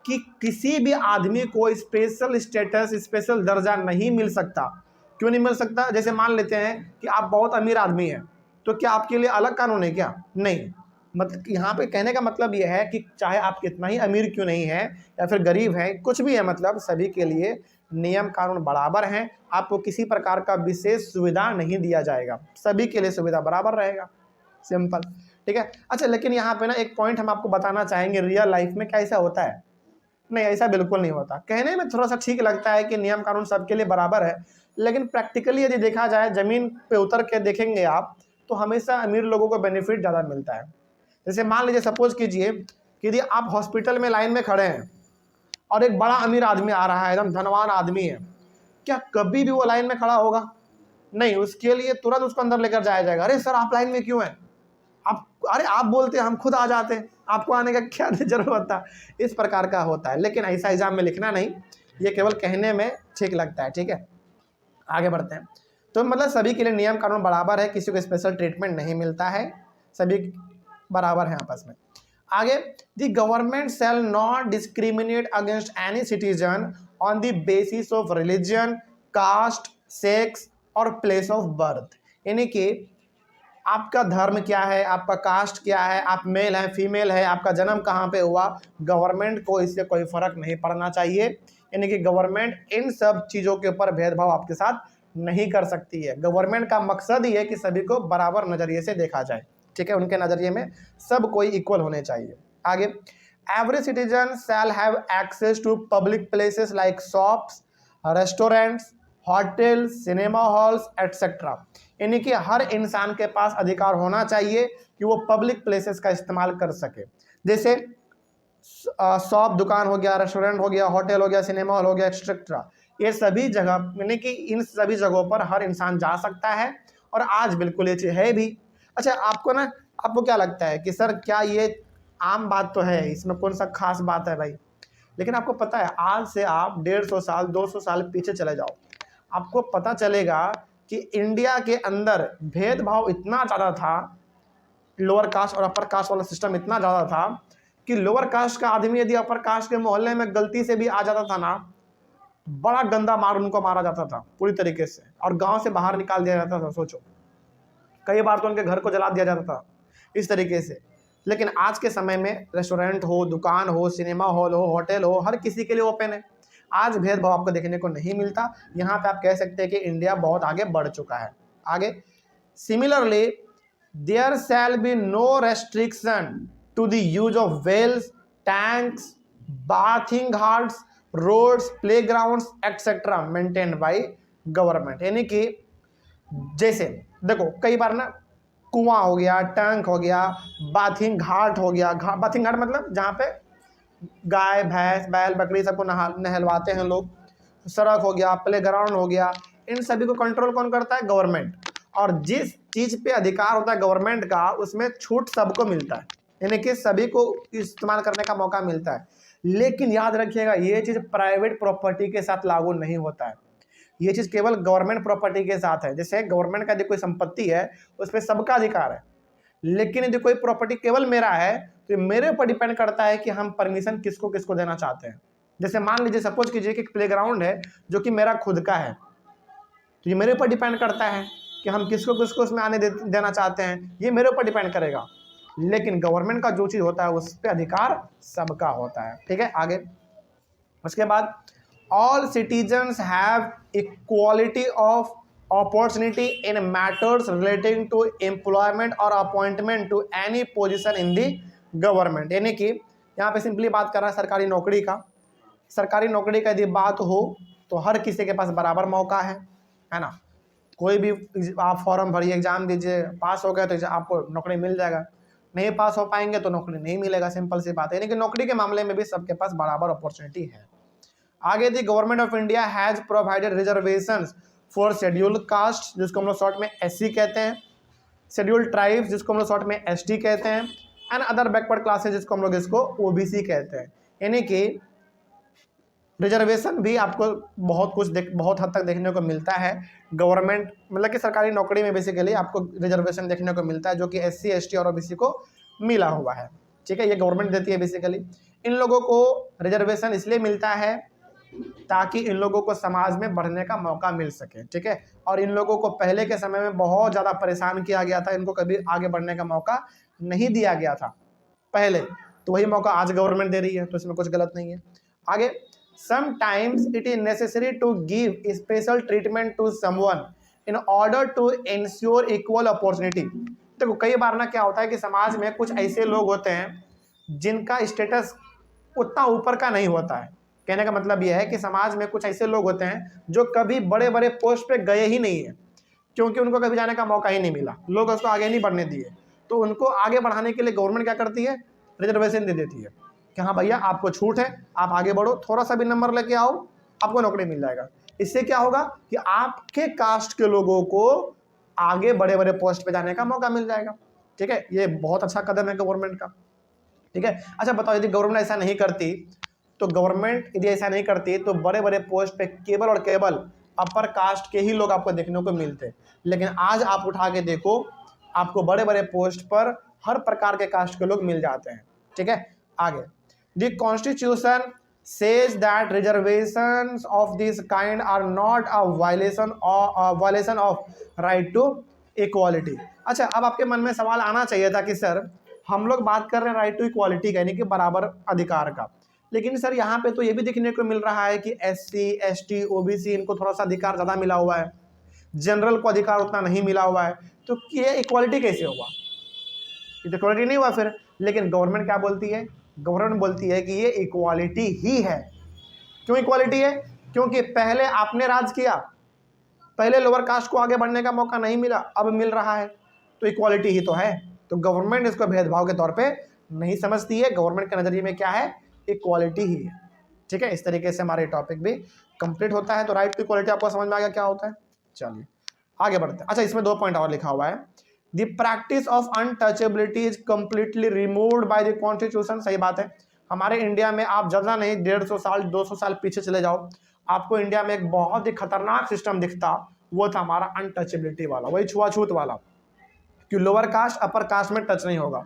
कि किसी भी आदमी को स्पेशल स्टेटस, स्पेशल दर्जा नहीं मिल सकता। क्यों नहीं मिल सकता? जैसे मान लेते हैं कि आप बहुत अमीर आदमी हैं, तो क्या आपके लिए अलग कानून है क्या? नहीं। मतलब यहाँ पे कहने का मतलब यह है कि चाहे आप कितना ही अमीर क्यों नहीं है या फिर गरीब हैं, कुछ भी है, मतलब सभी के लिए नियम कानून बराबर हैं, आपको किसी प्रकार का विशेष सुविधा नहीं दिया जाएगा, सभी के लिए सुविधा बराबर रहेगा। सिंपल। ठीक है, अच्छा, लेकिन यहाँ पे ना एक पॉइंट हम आपको बताना चाहेंगे, रियल लाइफ में क्या ऐसा होता है? नहीं, ऐसा बिल्कुल नहीं होता। कहने में थोड़ा सा ठीक लगता है कि नियम कानून सबके लिए बराबर है, लेकिन प्रैक्टिकली यदि देखा जाए, ज़मीन पे उतर के देखेंगे आप, तो हमेशा अमीर लोगों को बेनिफिट ज़्यादा मिलता है। जैसे मान लीजिए, सपोज कीजिए कि यदि आप हॉस्पिटल में लाइन में खड़े हैं और एक बड़ा अमीर आदमी आ रहा है, एकदम धनवान आदमी है, क्या कभी भी वो लाइन में खड़ा होगा? नहीं, उसके लिए तुरंत उसको अंदर लेकर जाया जाएगा। अरे सर, आप लाइन में क्यों हैं? अरे आप बोलते हैं, हम खुद आ जाते हैं, आपको आने का क्या जरूरत था? इस प्रकार का होता है, लेकिन ऐसा एग्जाम में लिखना नहीं, ये केवल कहने में ठीक लगता है। ठीक है, आगे बढ़ते हैं। तो मतलब सभी के लिए नियम कानून बराबर है, किसी को स्पेशल ट्रीटमेंट नहीं मिलता है, सभी बराबर हैं आपस में। आगे, the government shall not discriminate against any citizen on the basis of religion, caste, sex or place of birth, यानी कि आपका धर्म क्या है, आपका कास्ट क्या है, आप मेल है, फीमेल है, आपका जन्म कहाँ पे हुआ, गवर्नमेंट को इससे कोई फर्क नहीं पड़ना चाहिए। यानी कि गवर्नमेंट इन सब चीज़ों के ऊपर भेदभाव आपके साथ नहीं कर सकती है। गवर्नमेंट का मकसद ही है कि सभी को बराबर नज़रिए से देखा जाए। ठीक है, उनके नज़रिए में सब कोई इक्वल होने चाहिए। आगे, every citizen shall have access to public places like shops, restaurants, hotel, cinema halls etcetera, यानी कि हर इंसान के पास अधिकार होना चाहिए कि वो पब्लिक प्लेसेस का इस्तेमाल कर सके। जैसे शॉप, दुकान हो गया, रेस्टोरेंट हो गया, होटल हो गया, सिनेमा हॉल हो गया एट्सेट्रा, ये सभी जगह, यानी कि इन सभी जगहों पर हर इंसान जा सकता है, और आज बिल्कुल ये चीज़ है भी। अच्छा, आपको ना आपको क्या लगता है कि सर क्या ये आम बात तो है, इसमें कौन सा खास बात है भाई? लेकिन आपको पता है आज से आप 150 साल 200 साल पीछे चले जाओ, आपको पता चलेगा कि इंडिया के अंदर भेदभाव इतना ज़्यादा था, लोअर कास्ट और अपर कास्ट वाला सिस्टम इतना ज़्यादा था कि लोअर कास्ट का आदमी यदि अपर कास्ट के मोहल्ले में गलती से भी आ जाता था ना, बड़ा गंदा मार उनको मारा जाता था पूरी तरीके से, और गांव से बाहर निकाल दिया जाता था। सोचो, कई बार तो उनके घर को जला दिया जाता था इस तरीके से। लेकिन आज के समय में रेस्टोरेंट हो, दुकान हो, सिनेमा हॉल हो, होटल हो, हर किसी के लिए ओपन है। आज भेदभाव आपको देखने को नहीं मिलता। यहाँ पे आप कह सकते हैं कि इंडिया बहुत आगे बढ़ चुका है। आगे, similarly there shall be no restriction to the use of wells, tanks, bathing ghats, roads, playgrounds etcetera maintained by government. यानी कि जैसे देखो कई बार ना कुआं हो गया, टैंक हो गया, बाथिंग घाट हो गया, बाथिंग घाट मतलब जहाँ पे गाय भैंस बैल बकरी सबको नहलवाते हैं लोग, सड़क हो गया, प्ले ग्राउंड हो गया, इन सभी को कंट्रोल कौन करता है? गवर्नमेंट। और जिस चीज़ पे अधिकार होता है गवर्नमेंट का, उसमें छूट सबको मिलता है, यानी कि सभी को इस्तेमाल करने का मौका मिलता है। लेकिन याद रखिएगा ये चीज़ प्राइवेट प्रॉपर्टी के साथ लागू नहीं होता है, ये चीज़ केवल गवर्नमेंट प्रॉपर्टी के साथ है। जैसे गवर्नमेंट का यदि कोई संपत्ति है उस पर सबका अधिकार है, लेकिन यदि कोई प्रॉपर्टी केवल मेरा है तो ये मेरे ऊपर डिपेंड करता है कि हम परमिशन किसको किसको देना चाहते हैं। जैसे मान लीजिए सपोज कीजिए कि प्लेग्राउंड है जो कि मेरा खुद का है, तो ये मेरे ऊपर डिपेंड करता है कि हम किसको किसको उसमें आने देना चाहते हैं, ये मेरे ऊपर डिपेंड करेगा। लेकिन गवर्नमेंट का जो चीज़ होता है उस पर अधिकार सबका होता है। ठीक है, आगे उसके बाद all citizens have equality of opportunity in matters relating to employment or appointment to any position in the government. यानी कि यहाँ पे सिंपली बात कर रहा है सरकारी नौकरी का। सरकारी नौकरी का यदि बात हो तो हर किसी के पास बराबर मौका है ना। कोई भी आप फॉर्म भरिए, एग्जाम दीजिए, पास हो गए तो आपको नौकरी मिल जाएगा, नहीं पास हो पाएंगे तो नौकरी नहीं मिलेगा, सिंपल सी बात है। यानी कि नौकरी के मामले में भी सबके पास बराबर अपॉर्चुनिटी है। आगे the government of India has provided reservations for scheduled caste जिसको हम लोग शॉर्ट में एससी कहते हैं, शेड्यूल्ड ट्राइब्स जिसको हम लोग शॉर्ट में एसटी कहते हैं, एंड अदर बैकवर्ड क्लासेस जिसको हम लोग इसको ओबीसी कहते हैं। यानी कि रिजर्वेशन भी आपको बहुत हद तक देखने को मिलता है गवर्नमेंट, मतलब कि सरकारी नौकरी में बेसिकली आपको रिजर्वेशन देखने को मिलता है जो कि एससी एसटी और ओबीसी को मिला हुआ है। ठीक है, ये गवर्नमेंट देती है बेसिकली। इन लोगों को रिजर्वेशन इसलिए मिलता है ताकि इन लोगों को समाज में बढ़ने का मौका मिल सके। ठीक है, और इन लोगों को पहले के समय में बहुत ज़्यादा परेशान किया गया था, इनको कभी आगे बढ़ने का मौका नहीं दिया गया था पहले, तो वही मौका आज गवर्नमेंट दे रही है, तो इसमें कुछ गलत नहीं है। आगे, sometimes it is necessary to give special treatment to someone in order to ensure equal opportunity। देखो कई बार ना क्या होता है कि समाज में कुछ ऐसे लोग होते हैं जिनका स्टेटस उतना ऊपर का नहीं होता है। कहने का मतलब यह है कि समाज में कुछ ऐसे लोग होते हैं जो कभी बड़े बड़े पोस्ट पे गए ही नहीं है, क्योंकि उनको कभी जाने का मौका ही नहीं मिला, लोग उसको आगे नहीं बढ़ने दिए, तो उनको आगे बढ़ाने के लिए गवर्नमेंट क्या करती है? रिजर्वेशन दे देती है कि हाँ भैया आपको छूट है, आप आगे बढ़ो, थोड़ा सा भी नंबर लेके आओ, आपको नौकरी मिल जाएगा। इससे क्या होगा कि आपके कास्ट के लोगों को आगे बड़े बड़े पोस्ट पे जाने का मौका मिल जाएगा। ठीक है, ये बहुत अच्छा कदम है गवर्नमेंट का। ठीक है, अच्छा बताओ यदि गवर्नमेंट ऐसा नहीं करती तो बड़े बड़े पोस्ट पे केवल और केवल अपर कास्ट के ही लोग आपको देखने को मिलते, लेकिन आज आप उठा के देखो आपको बड़े बड़े पोस्ट पर हर प्रकार के कास्ट के लोग मिल जाते हैं। ठीक है, आगे, The Constitution says that reservations of this kind are not a violation of right to equality। अच्छा, अब आपके मन में सवाल आना चाहिए था कि सर हम लोग बात कर रहे हैं राइट टू इक्वालिटी का, यानी कि बराबर अधिकार का, लेकिन सर यहाँ पे तो ये भी देखने को मिल रहा है कि एससी एसटी ओबीसी इनको थोड़ा सा अधिकार ज़्यादा मिला हुआ है, जनरल को अधिकार उतना नहीं मिला हुआ है, तो ये इक्वालिटी कैसे हुआ? ये तो इक्वालिटी नहीं हुआ फिर। लेकिन गवर्नमेंट क्या बोलती है? गवर्नमेंट बोलती है कि ये इक्वालिटी ही है। क्यों इक्वालिटी है? क्योंकि पहले आपने राज किया, पहले लोअर कास्ट को आगे बढ़ने का मौका नहीं मिला, अब मिल रहा है, तो इक्वालिटी ही तो है। तो गवर्नमेंट इसको भेदभाव के तौर पे नहीं समझती है, गवर्नमेंट के नज़रिए में क्या है? इक्वालिटी ही है। ठीक है, इस तरीके से हमारे टॉपिक भी कंप्लीट होता है। तो राइट टू इक्वालिटी आपको समझ में आ गया क्या होता है? चलिए आगे बढ़ते हैं। अच्छा, इसमें 2 पॉइंट और लिखा हुआ है। The practice of untouchability is completely removed by the constitution. सही बात है, हमारे इंडिया में आप ज़्यादा नहीं 150 साल 200 साल पीछे चले जाओ, आपको इंडिया में एक बहुत ही खतरनाक सिस्टम दिखता, वो था हमारा अनटचेबिलिटी वाला, वही छुआछूत वाला, कि लोअर कास्ट अपर कास्ट में टच नहीं होगा,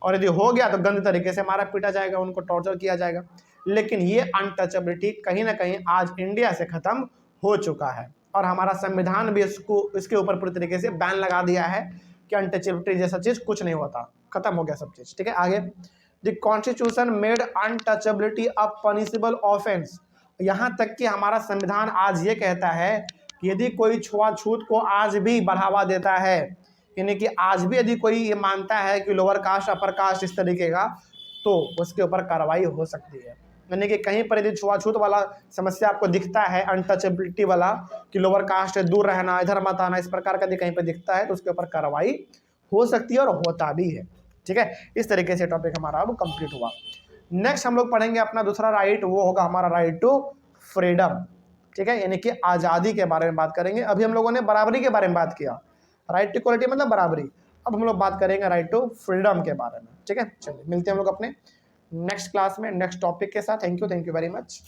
और यदि हो गया तो गंदे तरीके से मारा पीटा जाएगा, उनको टॉर्चर किया जाएगा। लेकिन ये अनटचेबिलिटी कहीं ना कहीं आज इंडिया से खत्म हो चुका है, और हमारा संविधान भी इसके ऊपर पूरी तरीके से बैन लगा दिया है कि अनटचेबिलिटी जैसा चीज कुछ नहीं होता, खत्म हो गया सब चीज। ठीक है, आगे, the constitution made untouchability a punishable offence. यहाँ तक कि हमारा संविधान आज ये कहता है कि यदि कोई छुआछूत को आज भी बढ़ावा देता है, यानी कि आज भी यदि कोई ये मानता है कि लोअर कास्ट अपर कास्ट इस तरीके का, तो उसके ऊपर कार्रवाई हो सकती है। यानी कि कहीं पर यदि छुआछूत वाला समस्या आपको दिखता है, अनटचेबिलिटी वाला, कि लोअर कास्ट से दूर रहना, इधर मत आना, इस प्रकार का यदि कहीं पर दिखता है तो उसके ऊपर कार्रवाई हो सकती है और होता भी है। ठीक है, इस तरीके से टॉपिक हमारा अब कंप्लीट हुआ। नेक्स्ट हम लोग पढ़ेंगे अपना दूसरा राइट, वो होगा हमारा राइट टू फ्रीडम। ठीक है, यानी कि आज़ादी के बारे में बात करेंगे। अभी हम लोगों ने बराबरी के बारे में बात किया, राइट टू इक्वलिटी मतलब बराबरी। अब हम लोग बात करेंगे राइट टू फ्रीडम के बारे में। ठीक है, चलिए मिलते हैं हम लोग अपने नेक्स्ट क्लास में नेक्स्ट टॉपिक के साथ। Thank you very much.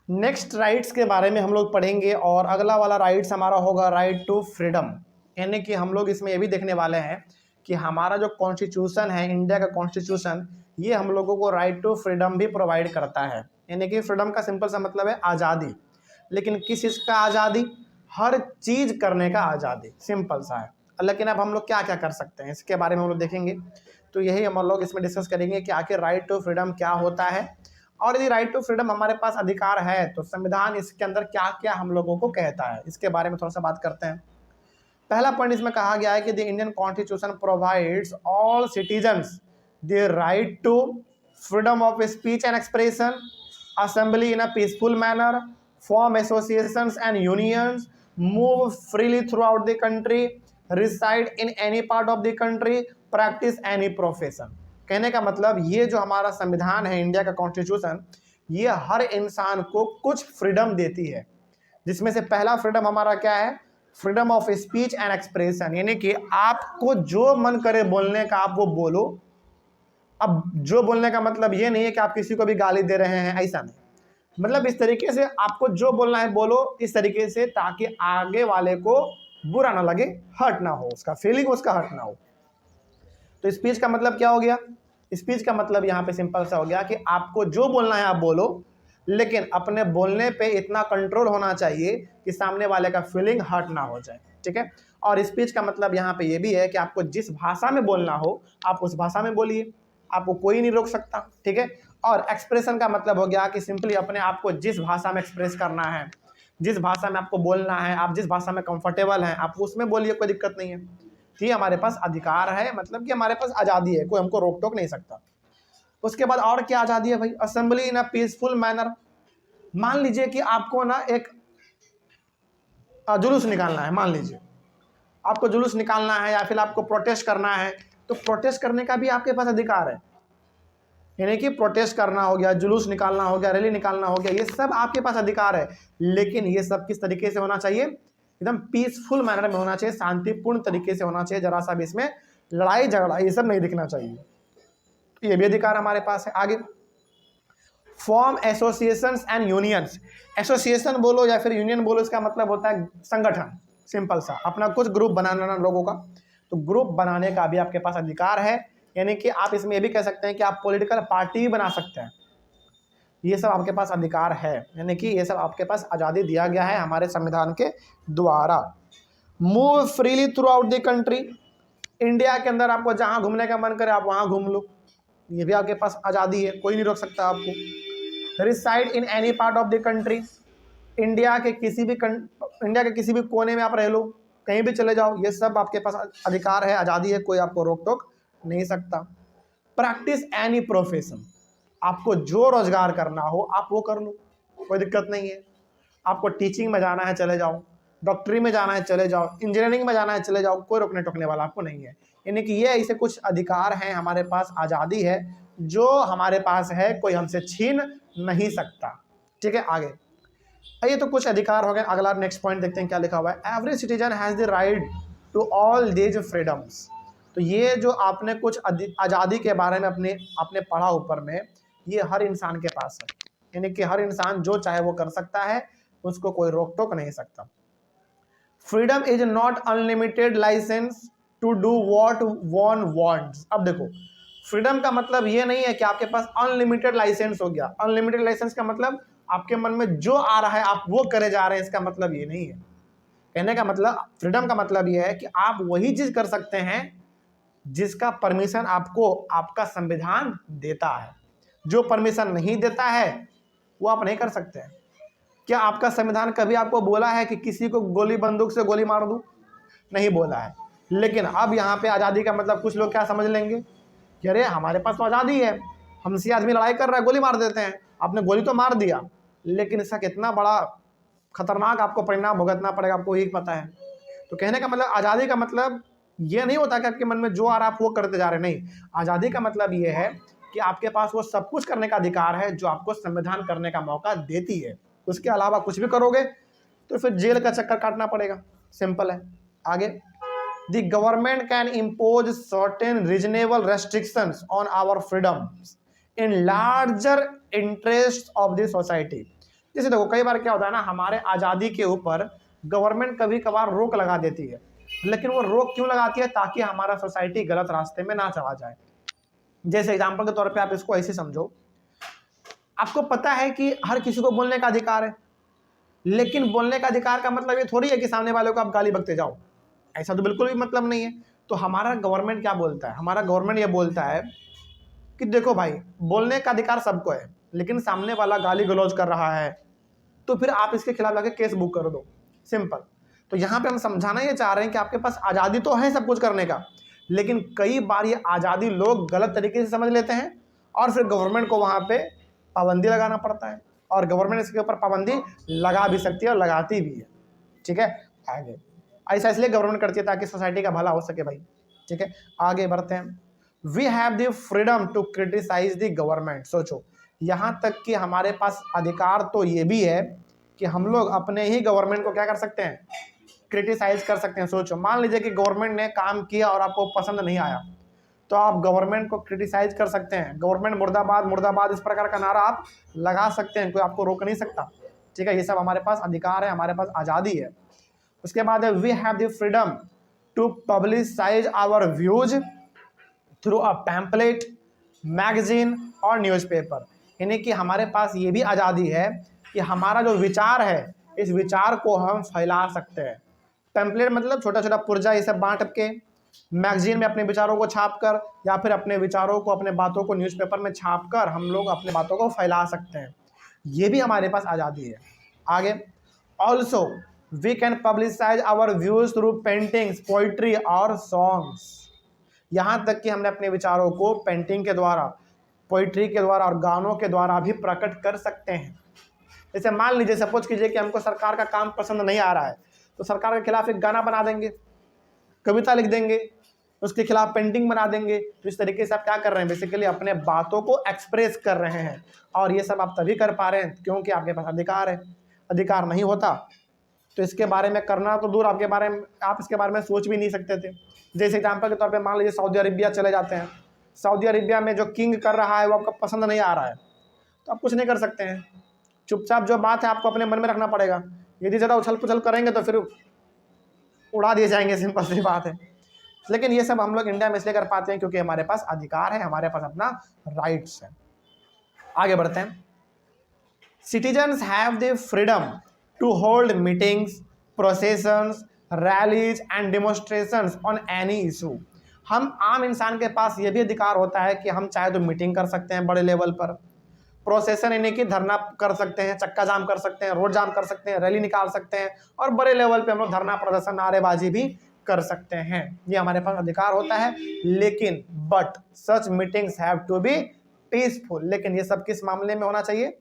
Next rights के बारे में हम लोग पढ़ेंगे, और अगला वाला राइट्स हमारा होगा राइट टू फ्रीडम। यानी कि हम लोग इसमें ये भी देखने वाले हैं कि हमारा जो कॉन्स्टिट्यूशन है, इंडिया का कॉन्स्टिट्यूशन, ये हम लोगों को राइट टू फ्रीडम भी प्रोवाइड करता है। यानी कि फ्रीडम का सिंपल सा मतलब है आज़ादी, लेकिन किस चीज़ का आज़ादी? हर चीज़ करने का आज़ादी, सिंपल सा है। लेकिन अब हम लोग क्या क्या कर सकते हैं, इसके बारे में हम लोग देखेंगे। तो यही हम लोग इसमें डिस्कस करेंगे कि आखिर राइट टू फ्रीडम क्या होता है, और यदि राइट टू फ्रीडम हमारे पास अधिकार है तो संविधान इसके अंदर क्या क्या हम लोगों को कहता है, इसके बारे में थोड़ा सा बात करते हैं। पहला पॉइंट इसमें कहा गया है कि the Indian constitution provides all citizens the right to freedom of speech and expression, assembly in a peaceful manner, form associations and unions, move freely throughout the country, reside in any part of the country, practice any profession। कहने का मतलब ये जो हमारा संविधान है, India का constitution, ये हर इंसान को कुछ फ्रीडम देती है, जिसमें से पहला फ्रीडम हमारा क्या है? Freedom of speech and expression. यानी कि आपको जो मन करे बोलने का आप वो बोलो। अब जो बोलने का मतलब ये नहीं है कि आप किसी को भी गाली दे रहे हैं, ऐसा नहीं, मतलब इस तरीके से आपको जो बोलना है बोलो, इस तरीके से, ताकि आगे वाले को बुरा ना लगे, हर्ट ना हो, उसका फीलिंग उसका हर्ट ना हो। तो स्पीच का मतलब क्या हो गया? स्पीच का मतलब यहाँ पे सिंपल सा हो गया कि आपको जो बोलना है आप बोलो, लेकिन अपने बोलने पे इतना कंट्रोल होना चाहिए कि सामने वाले का फीलिंग हर्ट ना हो जाए। ठीक है, और स्पीच का मतलब यहाँ पे ये भी है कि आपको जिस भाषा में बोलना हो आप उस भाषा में बोलिए, आपको कोई नहीं रोक सकता। ठीक है, और एक्सप्रेशन का मतलब हो गया कि सिंपली अपने आप को जिस भाषा में एक्सप्रेस करना है, जिस भाषा में आपको बोलना है, आप जिस भाषा में कंफर्टेबल हैं आप उसमें बोलिए, कोई दिक्कत नहीं है। तो ये हमारे पास अधिकार है, मतलब कि हमारे पास आज़ादी है, कोई हमको रोक टोक नहीं सकता। उसके बाद और क्या आज़ादी है भाई? Assembly in a peaceful manner. मान लीजिए कि आपको ना एक जुलूस निकालना है, मान लीजिए आपको जुलूस निकालना है या फिर आपको प्रोटेस्ट करना है, तो प्रोटेस्ट करने का भी आपके पास अधिकार है। यानी कि प्रोटेस्ट करना हो गया, जुलूस निकालना हो गया, रैली निकालना हो गया, ये सब आपके पास अधिकार है। लेकिन ये सब किस तरीके से होना चाहिए? एकदम पीसफुल मैनर में होना चाहिए, शांतिपूर्ण तरीके से होना चाहिए, जरा सा भी इसमें लड़ाई झगड़ा ये सब नहीं दिखना चाहिए। तो ये भी अधिकार हमारे पास है। आगे, form associations and unions. Association बोलो या फिर यूनियन बोलो, इसका मतलब होता है संगठन, सिंपल सा, अपना कुछ ग्रुप बनाना लोगों का। तो ग्रुप बनाने का भी आपके पास अधिकार है। यानी कि आप इसमें ये भी कह सकते हैं कि आप पॉलिटिकल पार्टी भी बना सकते हैं, ये सब आपके पास अधिकार है। यानी कि ये सब आपके पास आज़ादी दिया गया है हमारे संविधान के द्वारा। Move freely through out the country. India के अंदर आपको जहाँ घूमने का मन करे आप वहाँ घूम लो, ये भी आपके पास आज़ादी है, कोई नहीं रोक सकता आपको। Reside in any part of the country. India के किसी भी कोने में आप रह लो, कहीं भी चले जाओ, ये सब आपके पास अधिकार है, आज़ादी है, कोई आपको रोक टोक नहीं सकता। Practice any profession. आपको जो रोजगार करना हो आप वो कर लो, कोई दिक्कत नहीं है। आपको टीचिंग में जाना है चले जाओ, डॉक्टरी में जाना है चले जाओ, इंजीनियरिंग में जाना है चले जाओ, कोई रोकने टोकने वाला आपको नहीं है। यानी कि ये ऐसे कुछ अधिकार हैं हमारे पास, आज़ादी है जो हमारे पास है, कोई हमसे छीन नहीं सकता। ठीक है, आगे ये तो कुछ अधिकार हो गए। अगला नेक्स्ट पॉइंट देखते हैं क्या लिखा हुआ है। Every citizen has the right to all these freedoms. तो ये जो आपने कुछ आज़ादी के बारे में आपने पढ़ा ऊपर में, ये हर इंसान के पास है, यानी कि हर इंसान जो चाहे वो कर सकता है, उसको कोई रोक टोक नहीं सकता। Freedom is not unlimited licence to do what one wants. अब देखो, फ्रीडम का मतलब ये नहीं है कि आपके पास अनलिमिटेड लाइसेंस हो गया। अनलिमिटेड लाइसेंस का मतलब आपके मन में जो आ रहा है आप वो करे जा रहे हैं, इसका मतलब ये नहीं है। कहने का मतलब, फ्रीडम का मतलब ये है कि आप वही चीज कर सकते हैं जिसका परमिशन आपको आपका संविधान देता है। जो परमिशन नहीं देता है वो आप नहीं कर सकते हैं। क्या आपका संविधान कभी आपको बोला है कि किसी को गोली बंदूक से गोली मार दूं? नहीं बोला है। लेकिन अब यहाँ पे आज़ादी का मतलब कुछ लोग क्या समझ लेंगे कि अरे हमारे पास तो आज़ादी है, हमसे आदमी लड़ाई कर रहा है, गोली मार देते हैं। आपने गोली तो मार दिया, लेकिन इसका कितना बड़ा खतरनाक आपको परिणाम भुगतना पड़ेगा, आपको यही पता है। तो कहने का मतलब, आज़ादी का मतलब ये नहीं होता कि आपके मन में जो आ रहा है आप वो करते जा रहे हैं। नहीं, आज़ादी का मतलब ये है कि आपके पास वो सब कुछ करने का अधिकार है जो आपको संविधान करने का मौका देती है। उसके अलावा कुछ भी करोगे तो फिर जेल का चक्कर काटना पड़ेगा। सिंपल है। आगे, the government can impose certain reasonable restrictions on our freedoms in larger interest of the society. जैसे देखो, कई बार क्या होता है ना, हमारे आज़ादी के ऊपर गवर्नमेंट कभी कभार रोक लगा देती है। लेकिन वो रोक क्यों लगाती है? ताकि हमारा सोसाइटी गलत रास्ते में ना चला जाए। जैसे एग्जाम्पल के तौर पे आप इसको ऐसे समझो, आपको पता है कि हर किसी को बोलने का अधिकार है, लेकिन बोलने का अधिकार का मतलब ये थोड़ी है कि सामने वालों को आप गाली बकते जाओ। ऐसा तो बिल्कुल भी मतलब नहीं है। तो हमारा गवर्नमेंट क्या बोलता है? हमारा गवर्नमेंट ये बोलता है कि देखो भाई, बोलने का अधिकार सबको है, लेकिन सामने वाला गाली गलौज कर रहा है तो फिर आप इसके खिलाफ जाके केस बुक कर दो। सिंपल। तो यहाँ पे हम समझाना ये चाह रहे हैं कि आपके पास आज़ादी तो है सब कुछ करने का, लेकिन कई बार ये आज़ादी लोग गलत तरीके से समझ लेते हैं और फिर गवर्नमेंट को वहाँ पे पाबंदी लगाना पड़ता है, और गवर्नमेंट इसके ऊपर पाबंदी लगा भी सकती है और लगाती भी है। ठीक है, आगे ऐसा इसलिए गवर्नमेंट करती है ताकि सोसाइटी का भला हो सके भाई। ठीक है, आगे बढ़ते हैं। We have the freedom to criticise the government. सोचो, यहाँ तक कि हमारे पास अधिकार तो ये भी है कि हम लोग अपने ही गवर्नमेंट को क्या कर सकते हैं? क्रिटिसाइज कर सकते हैं। सोचो, मान लीजिए कि गवर्नमेंट ने काम किया और आपको पसंद नहीं आया, तो आप गवर्नमेंट को क्रिटिसाइज कर सकते हैं। गवर्नमेंट मुर्दाबाद मुर्दाबाद इस प्रकार का नारा आप लगा सकते हैं, कोई आपको रोक नहीं सकता। ठीक है, ये सब हमारे पास अधिकार है, हमारे पास आज़ादी है। उसके बाद है, we have the freedom to publicise our views through a pamphlet, magazine or newspaper. यानी कि हमारे पास ये भी आज़ादी है कि हमारा जो विचार है, इस विचार को हम फैला सकते हैं। पैम्पलेट मतलब छोटा छोटा पुर्जा ये सब बांट के, मैगजीन में अपने विचारों को छाप कर, या फिर अपने विचारों को, अपने बातों को न्यूज़पेपर में छाप कर हम लोग अपने बातों को फैला सकते हैं। ये भी हमारे पास आज़ादी है। आगे, also we can publicise our views through paintings, poetry or songs. यहाँ तक कि हमने अपने विचारों को पेंटिंग के द्वारा, पोइट्री के द्वारा और गानों के द्वारा भी प्रकट कर सकते हैं। जैसे मान लीजिए, सपोज कीजिए कि हमको सरकार का काम पसंद नहीं आ रहा है, तो सरकार के खिलाफ एक गाना बना देंगे, कविता लिख देंगे, उसके खिलाफ पेंटिंग बना देंगे। तो इस तरीके से आप क्या कर रहे हैं? बेसिकली अपने बातों को एक्सप्रेस कर रहे हैं। और ये सब आप तभी कर पा रहे हैं क्योंकि आपके पास अधिकार है। अधिकार नहीं होता तो इसके बारे में करना तो दूर, आप इसके बारे में सोच भी नहीं सकते थे। जैसे एग्जाम्पल के तौर पे मान लीजिए सऊदी अरेबिया चले जाते हैं। सऊदी अरेबिया में जो किंग कर रहा है वो आपको पसंद नहीं आ रहा है, तो आप कुछ नहीं कर सकते हैं। चुपचाप जो बात है आपको अपने मन में रखना पड़ेगा। यदि ज़्यादा उछल पुछल करेंगे तो फिर उड़ा दिए जाएंगे, सिंपल सी बात है। लेकिन ये सब हम लोग इंडिया में इसलिए कर पाते हैं क्योंकि हमारे पास अधिकार है, हमारे पास अपना राइट्स है। आगे बढ़ते हैं। Citizens have the freedom to hold meetings, processions, rallies and demonstrations on any issue. हम आम इंसान के पास ये भी अधिकार होता है कि हम चाहे तो मीटिंग कर सकते हैं बड़े लेवल पर, प्रोसेशन यानी कि धरना कर सकते हैं, चक्का जाम कर सकते हैं, रोड जाम कर सकते हैं, रैली निकाल सकते हैं, और बड़े लेवल पे हम लोग धरना प्रदर्शन, नारेबाजी भी कर सकते हैं। ये हमारे पास अधिकार होता है। लेकिन but such meetings have to be peaceful. लेकिन ये सब किस मामले में होना चाहिए?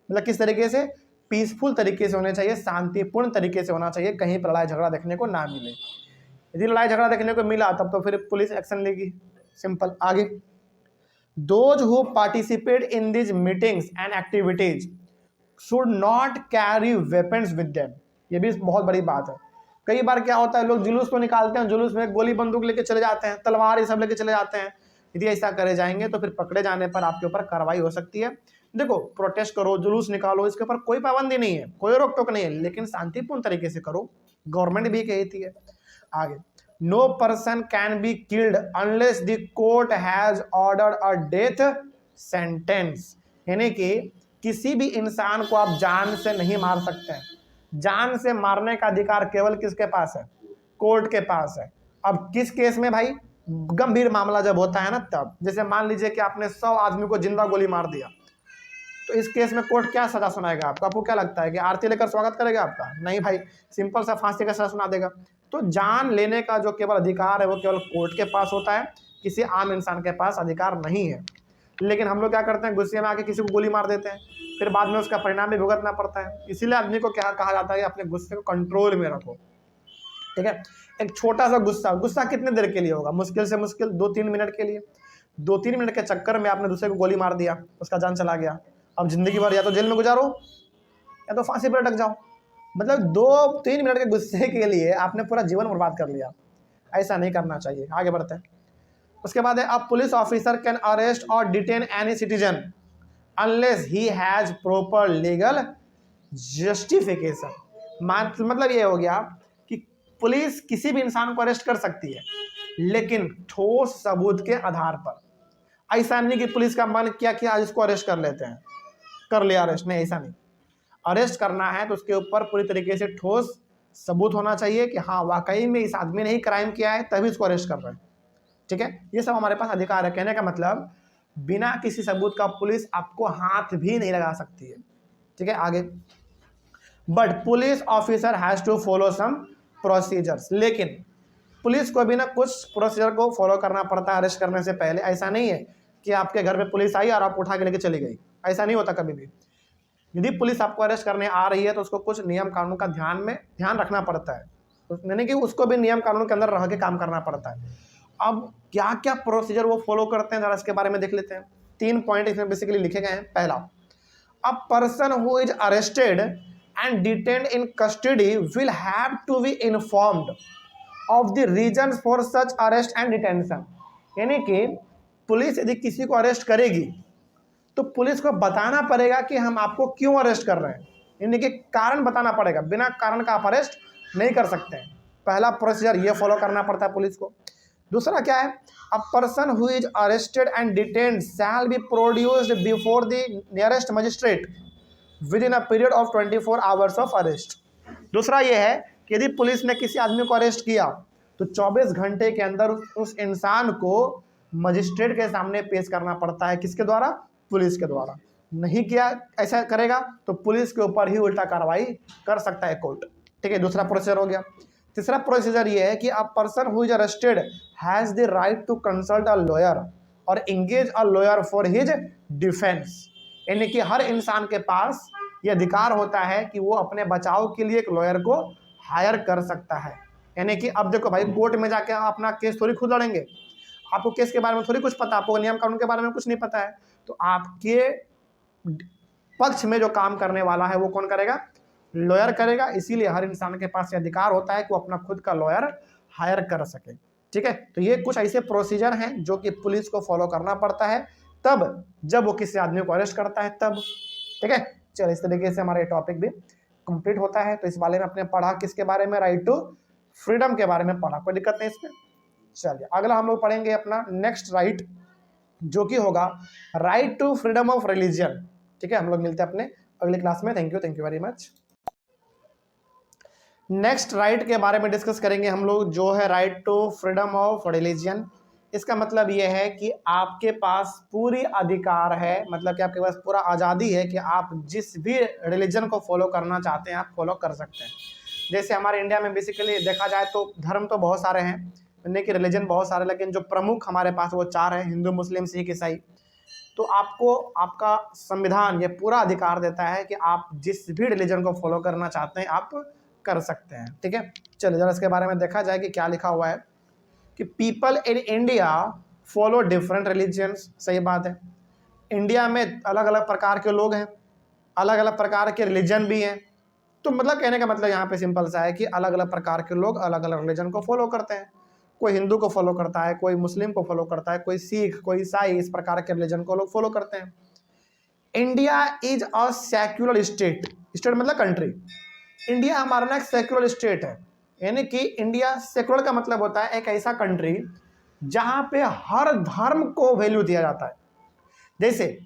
मतलब किस तरीके से? पीसफुल तरीके से होने चाहिए, शांतिपूर्ण तरीके से होना चाहिए, कहीं पर लड़ाई झगड़ा देखने को ना मिले। यदि लड़ाई झगड़ा देखने को मिला तब तो फिर पुलिस एक्शन लेगी। सिंपल। आगे, those who participate in these meetings and activities should not carry weapons with them। ये भी बहुत बड़ी बात है। कई बार क्या होता है, लोग जुलूस तो निकालते हैं, जुलूस में गोली बंदूक लेके चले जाते हैं, तलवार ये सब लेके चले जाते हैं। यदि ऐसा करे जाएंगे तो फिर पकड़े जाने पर आपके ऊपर कार्रवाई हो सकती है। देखो, प्रोटेस्ट करो, जुलूस निकालो, इसके ऊपर कोई पाबंदी नहीं है, कोई रोक टोक नहीं है, लेकिन शांतिपूर्ण तरीके से करो, गवर्नमेंट भी कहती है। आगे, no person can be killed unless the court has ordered a death sentence, यानी कि किसी भी इंसान को आप जान से नहीं मार सकते हैं। जान से मारने का अधिकार केवल किसके पास है? कोर्ट के पास है। अब किस केस में भाई? गंभीर मामला जब होता है ना तब। जैसे मान लीजिए कि आपने 100 आदमी को जिंदा गोली मार दिया, तो इस केस में कोर्ट क्या सजा सुनाएगा आपको? आपको क्या लगता है कि आरती लेकर स्वागत करेगा आपका? नहीं भाई, सिंपल सा फांसी का सजा सुना देगा। तो जान लेने का जो केवल अधिकार है वो केवल कोर्ट के पास होता है, किसी आम इंसान के पास अधिकार नहीं है। लेकिन हम लोग क्या करते हैं, गुस्से में आके किसी को गोली मार देते हैं, फिर बाद में उसका परिणाम भी भुगतना पड़ता है। इसीलिए आदमी को क्या कहा जाता है, अपने गुस्से को कंट्रोल में रखो, ठीक है। एक छोटा सा गुस्सा कितने देर के लिए होगा? मुश्किल से मुश्किल 2-3 मिनट के लिए। 2-3 मिनट के चक्कर में आपने दूसरे को गोली मार दिया, उसका जान चला गया। अब जिंदगी भर या तो जेल में गुजारो या तो फांसी पर अटक जाओ। मतलब 2-3 मिनट के गुस्से के लिए आपने पूरा जीवन बर्बाद कर लिया। ऐसा नहीं करना चाहिए। आगे बढ़ते हैं। उसके बाद है, a police officer can arrest or detain any citizen unless he has proper legal justification. मतलब ये हो गया कि पुलिस किसी भी इंसान को अरेस्ट कर सकती है, लेकिन ठोस सबूत के आधार पर। ऐसा नहीं कि पुलिस का मन किया कि आज इसको अरेस्ट कर लेते हैं, कर लिया अरेस्ट, नहीं, ऐसा नहीं। अरेस्ट करना है तो उसके ऊपर पूरी तरीके से ठोस सबूत होना चाहिए कि हाँ वाकई में इस आदमी ने ही क्राइम किया है, तभी इसको अरेस्ट कर रहे हैं, ठीक है। ये सब हमारे पास अधिकार है। कहने का मतलब, बिना किसी सबूत का पुलिस आपको हाथ भी नहीं लगा सकती है, ठीक है। आगे, but police officer has to follow some procedures, लेकिन पुलिस को भी ना कुछ प्रोसीजर को फॉलो करना पड़ता है अरेस्ट करने से पहले। ऐसा नहीं है कि आपके घर पे पुलिस आई और आप उठा के लेके चली गई, ऐसा नहीं होता कभी भी। यदि पुलिस आपको अरेस्ट करने आ रही है तो उसको कुछ नियम कानून का ध्यान रखना पड़ता है, यानी कि उसको भी नियम कानून के अंदर रह के काम करना पड़ता है। अब क्या क्या प्रोसीजर वो फॉलो करते हैं, जरा इसके बारे में देख लेते हैं। 3 पॉइंट इसमें बेसिकली लिखे गए हैं। पहला, a person who is arrested and detained in custody will have to be informed of the reason for such arrest and detention, यानी कि पुलिस यदि किसी को अरेस्ट करेगी तो पुलिस को बताना पड़ेगा कि हम आपको क्यों अरेस्ट कर रहे हैं, यानी कि कारण बताना पड़ेगा। बिना कारण का आप अरेस्ट नहीं कर सकते हैं। पहला प्रोसीजर ये फॉलो करना पड़ता है पुलिस को। दूसरा क्या है, अ person who is arrested and detained shall be produced before the nearest magistrate with in a period of 24 hours of arrest. दूसरा ये है कि यदि पुलिस ने किसी आदमी को अरेस्ट किया तो 24 घंटे के अंदर उस इंसान को मजिस्ट्रेट के सामने पेश करना पड़ता है। किसके द्वारा? पुलिस के द्वारा। नहीं किया, ऐसा करेगा तो पुलिस के ऊपर ही उल्टा कार्रवाई कर सकता है कोर्ट, ठीक है। दूसरा प्रोसीजर हो गया। तीसरा प्रोसीजर ये है कि a person who is arrested has the right to consult a lawyer or engage a lawyer for his defence, यानी कि हर इंसान के पास ये अधिकार होता है कि वो अपने बचाव के लिए एक लॉयर को हायर कर सकता है। यानी कि अब देखो भाई, कोर्ट में जाके आप अपना केस थोड़ी खुद लड़ेंगे, आपको केस के बारे में थोड़ी कुछ पता, आपको नियम कानून के बारे में कुछ नहीं पता है। तो आपके पक्ष में जो काम करने वाला है वो कौन करेगा? लॉयर करेगा। इसीलिए हर इंसान के पास ये अधिकार होता है कि वो अपना खुद का लॉयर हायर कर सके, ठीक है। तो ये कुछ ऐसे प्रोसीजर हैं जो कि पुलिस को फॉलो करना पड़ता है तब जब वो किसी आदमी को अरेस्ट करता है तब, ठीक है। चलो, इस तरीके से हमारा ये टॉपिक भी कंप्लीट होता है। तो इस बारे में आपने पढ़ा किसके बारे में? राइट टू फ्रीडम के बारे में पढ़ा, कोई दिक्कत नहीं इसमें। चलिए, अगला हम लोग पढ़ेंगे अपना नेक्स्ट राइट, जो कि होगा right to freedom of religion, ठीक है। हम लोग मिलते हैं अपने अगली क्लास में। Thank you very much. Next right के बारे में डिस्कस करेंगे हम लोग, जो है right to freedom of religion. इसका मतलब ये है कि आपके पास पूरी अधिकार है, मतलब कि आपके पास पूरा आज़ादी है कि आप जिस भी रिलीजन को फॉलो करना चाहते हैं आप फॉलो कर सकते हैं। जैसे हमारे इंडिया में बेसिकली देखा जाए तो धर्म तो बहुत सारे हैं, यानी कि रिलीजन बहुत सारे, लेकिन जो प्रमुख हमारे पास वो 4 हैं, हिंदू, मुस्लिम, सिख, ईसाई। तो आपको आपका संविधान ये पूरा अधिकार देता है कि आप जिस भी रिलीजन को फॉलो करना चाहते हैं आप कर सकते हैं, ठीक है। चलिए जरा इसके बारे में देखा जाए कि क्या लिखा हुआ है कि people in India follow different religions. सही बात है, इंडिया में अलग अलग प्रकार के लोग हैं, अलग अलग प्रकार के रिलीजन भी हैं। तो मतलब कहने का मतलब यहाँ पे सिंपल सा है कि अलग अलग प्रकार के लोग अलग अलग रिलीजन को फॉलो करते हैं। कोई हिंदू को फॉलो करता है, कोई मुस्लिम को फॉलो करता है, कोई सिख, कोई ईसाई, इस प्रकार के रिलीजन को लोग फॉलो करते हैं। India is a secular state, state मतलब कंट्री। इंडिया हमारा ना एक सेक्युलर स्टेट है, यानी कि इंडिया सेक्युलर का मतलब होता है एक ऐसा कंट्री जहां पे हर धर्म को वैल्यू दिया जाता है। जैसे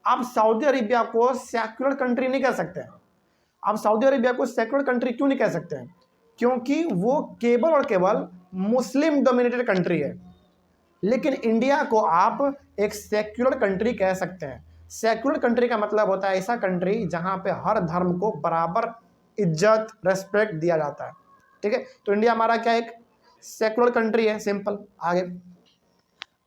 आप सऊदी अरेबिया को सेक्युलर कंट्री नहीं कह सकते हैं। आप सऊदी अरेबिया को सेक्युलर कंट्री क्यों नहीं कह सकते हैं? क्योंकि वो केवल और केवल मुस्लिम डोमिनेटेड कंट्री है। लेकिन इंडिया को आप एक सेक्युलर कंट्री कह सकते हैं। सेक्युलर कंट्री का मतलब होता है ऐसा कंट्री जहां पे हर धर्म को बराबर इज्जत, रेस्पेक्ट दिया जाता है। ठीक है, तो इंडिया हमारा क्या एक सेक्युलर कंट्री है, सिंपल। आगे,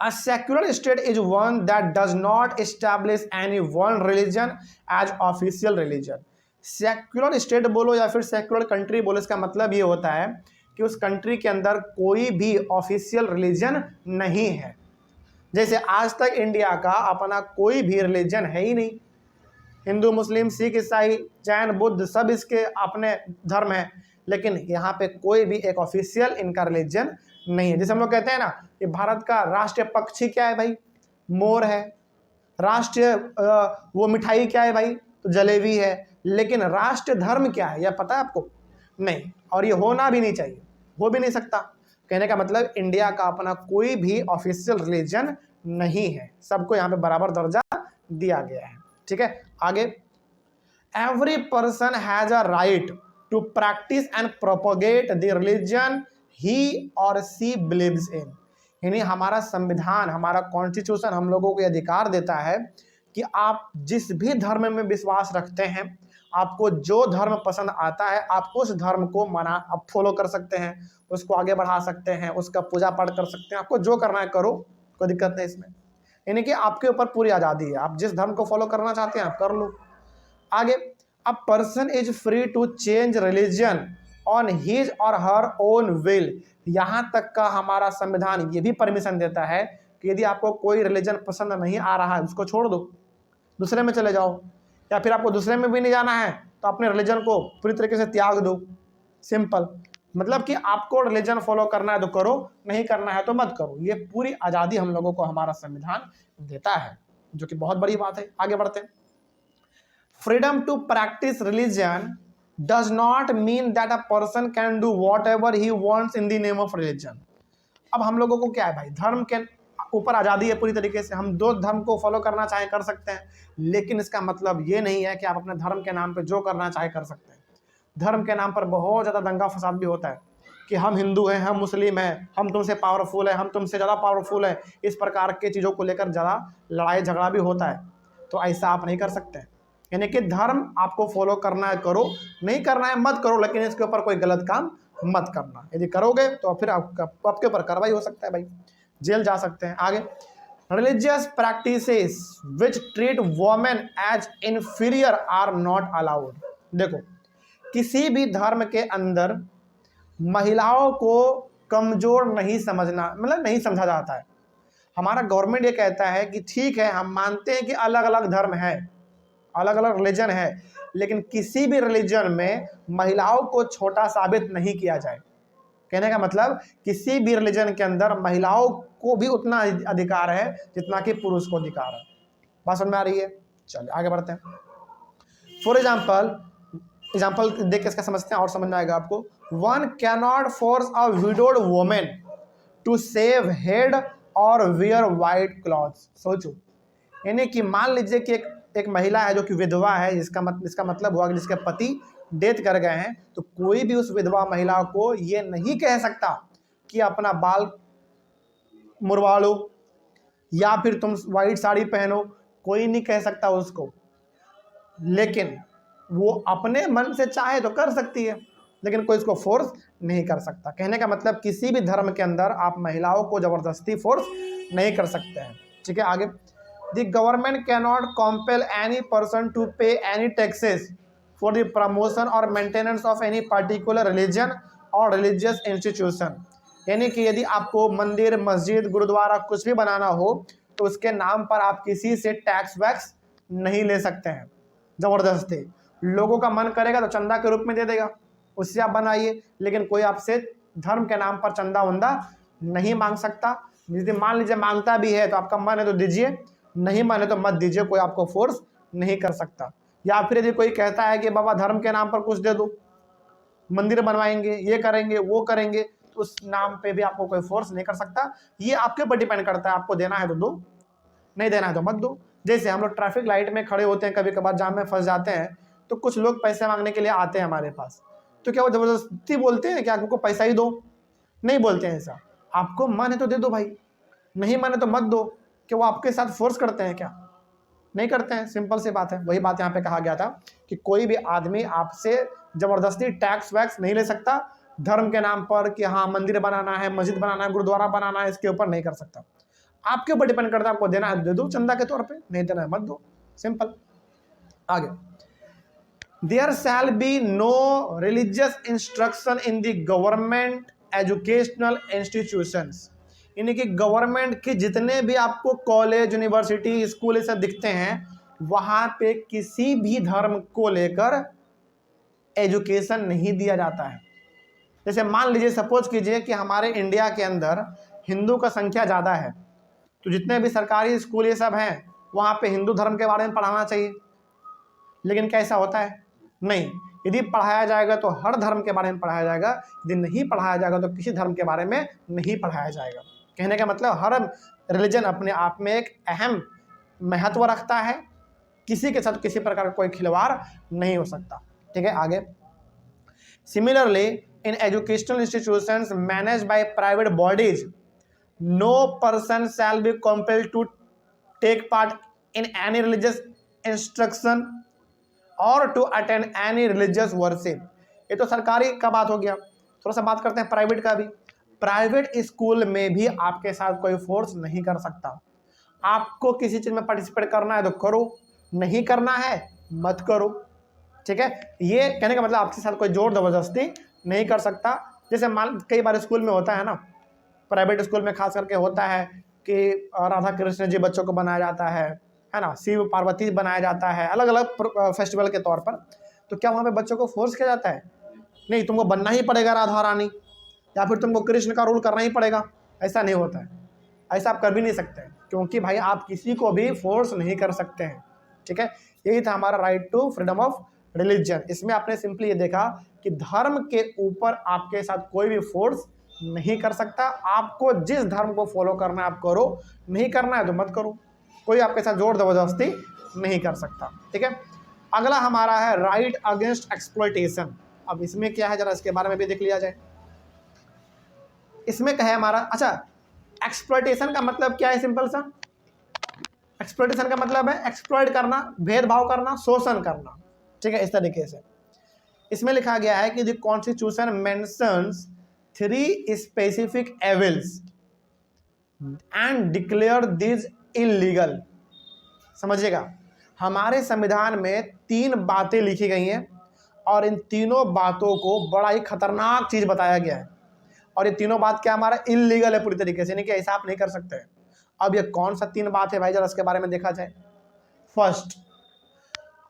A secular state is one that does not establish any one religion as official religion. Secular state बोलो या फिर सेक्युलर कंट्री बोलो, इसका मतलब ये होता है कि उस कंट्री के अंदर कोई भी ऑफिशियल रिलीजन नहीं है। जैसे आज तक इंडिया का अपना कोई भी रिलीजन है ही नहीं। हिंदू, मुस्लिम, सिख, ईसाई, जैन, बुद्ध सब इसके अपने धर्म हैं, लेकिन यहाँ पे कोई भी एक ऑफिशियल इनका रिलीजन नहीं है। जैसे हम लोग कहते हैं ना कि भारत का राष्ट्रीय पक्षी क्या है भाई? मोर है। राष्ट्रीय वो मिठाई क्या है भाई? तो जलेबी है। लेकिन राष्ट्रीय धर्म क्या है, यह पता है आपको? नहीं, और ये होना भी नहीं चाहिए, हो भी नहीं सकता। कहने का मतलब इंडिया का अपना कोई भी ऑफिशियल रिलीजन नहीं है, सबको यहाँ पे बराबर दर्जा दिया गया है। ठीक है, आगे, every person has a right to practise and propagate the religion he or she believes in. यानी हमारा संविधान, हमारा कॉन्स्टिट्यूशन हम लोगों को यह अधिकार देता है कि आप जिस भी धर्म में विश्वास रखते हैं, आपको जो धर्म पसंद आता है, आप उस धर्म को आप फॉलो कर सकते हैं, उसको आगे बढ़ा सकते हैं, उसका पूजा पाठ कर सकते हैं। आपको जो करना है करो, कोई दिक्कत नहीं इसमें। यानी कि आपके ऊपर पूरी आज़ादी है, आप जिस धर्म को फॉलो करना चाहते हैं आप कर लो। आगे, a person is free to change religion on his or her own will. यहाँ तक का हमारा संविधान ये भी परमिशन देता है कि यदि आपको कोई रिलीजन पसंद नहीं आ रहा है, उसको छोड़ दो, दूसरे में चले जाओ, या फिर आपको दूसरे में भी नहीं जाना है तो अपने रिलीजन को पूरी तरीके से त्याग दो। सिंपल, मतलब कि आपको रिलीजन फॉलो करना है तो करो, नहीं करना है तो मत करो। ये पूरी आज़ादी हम लोगों को हमारा संविधान देता है, जो कि बहुत बड़ी बात है। आगे बढ़ते हैं। Freedom to practise religion does not mean that a person can do whatever he wants in the name of religion. अब हम लोगों को क्या है भाई, धर्म के ऊपर आज़ादी है पूरी तरीके से, हम दो धर्म को फॉलो करना चाहे कर सकते हैं, लेकिन इसका मतलब ये नहीं है कि आप अपने धर्म के नाम पे जो करना चाहे कर सकते हैं। धर्म के नाम पर बहुत ज़्यादा दंगा फसाद भी होता है कि हम हिंदू हैं, हम मुस्लिम हैं, हम तुमसे पावरफुल है, हम तुमसे ज़्यादा पावरफुल है, इस प्रकार के चीज़ों को लेकर ज़्यादा लड़ाई झगड़ा भी होता है। तो ऐसा आप नहीं कर सकते। यानी कि धर्म आपको फॉलो करना है करो, नहीं करना है मत करो, लेकिन इसके ऊपर कोई गलत काम मत करना। यदि करोगे तो फिर आपके ऊपर कार्रवाई हो सकता है भाई, जेल जा सकते हैं। आगे, religious practices which treat women as inferior are not allowed. देखो, किसी भी धर्म के अंदर महिलाओं को कमजोर नहीं समझना, मतलब नहीं समझा जाता है। हमारा गवर्नमेंट ये कहता है कि ठीक है, हम मानते हैं कि अलग अलग धर्म है, अलग अलग रिलीजन है, लेकिन किसी भी रिलीजन में महिलाओं को छोटा साबित नहीं किया जाए। कहने का मतलब किसी भी रिलीजन के अंदर महिलाओं को भी उतना अधिकार है जितना कि पुरुष को अधिकार है। बात समझ में आ रही है? चलिए आगे बढ़ते हैं। फॉर एग्जाम्पल देख के इसका समझते हैं और समझ में आएगा आपको। One can not force a widowed women to shave head or wear white clothes. सोचो, यानी कि मान लीजिए कि एक महिला है जो कि विधवा है, इसका मतलब हुआ कि जिसके पति डेथ कर गए हैं, तो कोई भी उस विधवा महिला को ये नहीं कह सकता कि अपना बाल मुड़वा लो या फिर तुम वाइट साड़ी पहनो, कोई नहीं कह सकता उसको। लेकिन वो अपने मन से चाहे तो कर सकती है, लेकिन कोई इसको फोर्स नहीं कर सकता। कहने का मतलब किसी भी धर्म के अंदर आप महिलाओं को जबरदस्ती फोर्स नहीं कर सकते हैं। ठीक है, आगे, The government cannot compel any person to pay any taxes for the promotion or maintenance of any particular religion or religious institution. यानी कि यदि आपको मंदिर, मस्जिद, गुरुद्वारा कुछ भी बनाना हो तो उसके नाम पर आप किसी से टैक्स वैक्स नहीं ले सकते हैं जबरदस्ती। लोगों का मन करेगा तो चंदा के रूप में दे देगा, उससे आप बनाइए, लेकिन कोई आपसे धर्म के नाम पर चंदा वंदा नहीं मांग सकता। यदि मान लीजिए मांगता भी है तो आपका मन है तो दीजिए, नहीं मन है तो मत दीजिए, कोई आपको फोर्स नहीं कर सकता। या फिर यदि कोई कहता है कि बाबा धर्म के नाम पर कुछ दे दो, मंदिर बनवाएंगे, ये करेंगे वो करेंगे, तो उस नाम पे भी आपको कोई फोर्स नहीं कर सकता। ये आपके ऊपर डिपेंड करता है, आपको देना है तो दो, नहीं देना है तो मत दो। जैसे हम लोग ट्रैफिक लाइट में खड़े होते हैं, कभी कभार जाम में फंस जाते हैं, तो कुछ लोग पैसे मांगने के लिए आते हैं हमारे पास, तो क्या वो जबरदस्ती बोलते हैं कि आपको पैसा ही दो? नहीं बोलते हैं ऐसा। आपको मन है तो दे दो भाई, नहीं मन है तो मत दो। कि वो आपके साथ फोर्स करते हैं क्या? नहीं करते हैं, सिंपल सी बात है। वही बात यहाँ पे कहा गया था कि कोई भी आदमी आपसे जबरदस्ती टैक्स वैक्स नहीं ले सकता धर्म के नाम पर, कि हाँ मंदिर बनाना है, मस्जिद बनाना है, गुरुद्वारा बनाना है, इसके ऊपर नहीं कर सकता। आपके ऊपर डिपेंड करता है, आपको देना है दे दो चंदा के तौर पे, नहीं देना है मत दो, सिंपल। आगे, there shall be no religious instruction in the government educational institutions. यानी कि गवर्नमेंट के जितने भी आपको कॉलेज, यूनिवर्सिटी, स्कूल ये सब दिखते हैं, वहाँ पे किसी भी धर्म को लेकर एजुकेशन नहीं दिया जाता है। जैसे मान लीजिए, सपोज कीजिए कि हमारे इंडिया के अंदर हिंदू का संख्या ज़्यादा है, तो जितने भी सरकारी स्कूल ये सब हैं, वहाँ पे हिंदू धर्म के बारे में पढ़ाना चाहिए। लेकिन क्या ऐसा होता है? नहीं। यदि पढ़ाया जाएगा तो हर धर्म के बारे में पढ़ाया जाएगा, यदि नहीं पढ़ाया जाएगा तो किसी धर्म के बारे में नहीं पढ़ाया जाएगा। कहने का मतलब हर रिलीजन अपने आप में एक अहम महत्व रखता है, किसी के साथ किसी प्रकार का कोई खिलवाड़ नहीं हो सकता। ठीक है, आगे। Similarly in educational institutions managed by private bodies, no person shall be compelled to take part in any religious instruction or to attend any religious worship. ये तो सरकारी का बात हो गया, थोड़ा सा बात करते हैं प्राइवेट का भी। प्राइवेट स्कूल में भी आपके साथ कोई फोर्स नहीं कर सकता। आपको किसी चीज़ में पार्टिसिपेट करना है तो करो, नहीं करना है मत करो। ठीक है, ये कहने का मतलब आपके साथ कोई जोर जबरदस्ती नहीं कर सकता। जैसे मान कई बार स्कूल में होता है ना, प्राइवेट स्कूल में खास करके होता है कि राधा कृष्ण जी बच्चों को बनाया जाता है ना, शिव पार्वती बनाया जाता है अलग अलग फेस्टिवल के तौर पर। तो क्या वहाँ पे बच्चों को फोर्स किया जाता है? नहीं, तुमको बनना ही पड़ेगा राधा रानी, या फिर तुमको कृष्ण का रोल करना ही पड़ेगा, ऐसा नहीं होता है। ऐसा आप कर भी नहीं सकते, क्योंकि भाई आप किसी को भी फोर्स नहीं कर सकते हैं। ठीक है, यही था हमारा right to freedom of religion. इसमें आपने सिंपली ये देखा कि धर्म के ऊपर आपके साथ कोई भी फोर्स नहीं कर सकता। आपको जिस धर्म को फॉलो करना है आप करो, नहीं करना है तो मत करो, कोई आपके साथ जोर जबरदस्ती नहीं कर सकता। ठीक है, अगला हमारा है राइट अगेंस्ट एक्सप्लॉयटेशन। अब इसमें क्या है, जरा इसके बारे में भी देख लिया जाए। इसमें क्या है हमारा, अच्छा, एक्सप्लॉयटेशन का मतलब क्या है? सिंपल सा, एक्सप्लॉयटेशन का मतलब है एक्सप्लॉयट करना, भेदभाव करना, शोषण करना। ठीक है, इस तरीके से इसमें लिखा गया है कि the constitution mentions 3 specific evils and declare this illegal. समझिएगा, हमारे संविधान में 3 बातें लिखी गई हैं और इन तीनों बातों को बड़ा ही खतरनाक चीज बताया गया है। और ये तीनों बात क्या हमारा इलीगल है पूरी तरीके से, यानी कि ऐसा आप नहीं कर सकते। अब ये कौन सा 3 बात है भाई, जरा इसके बारे में देखा जाए। First,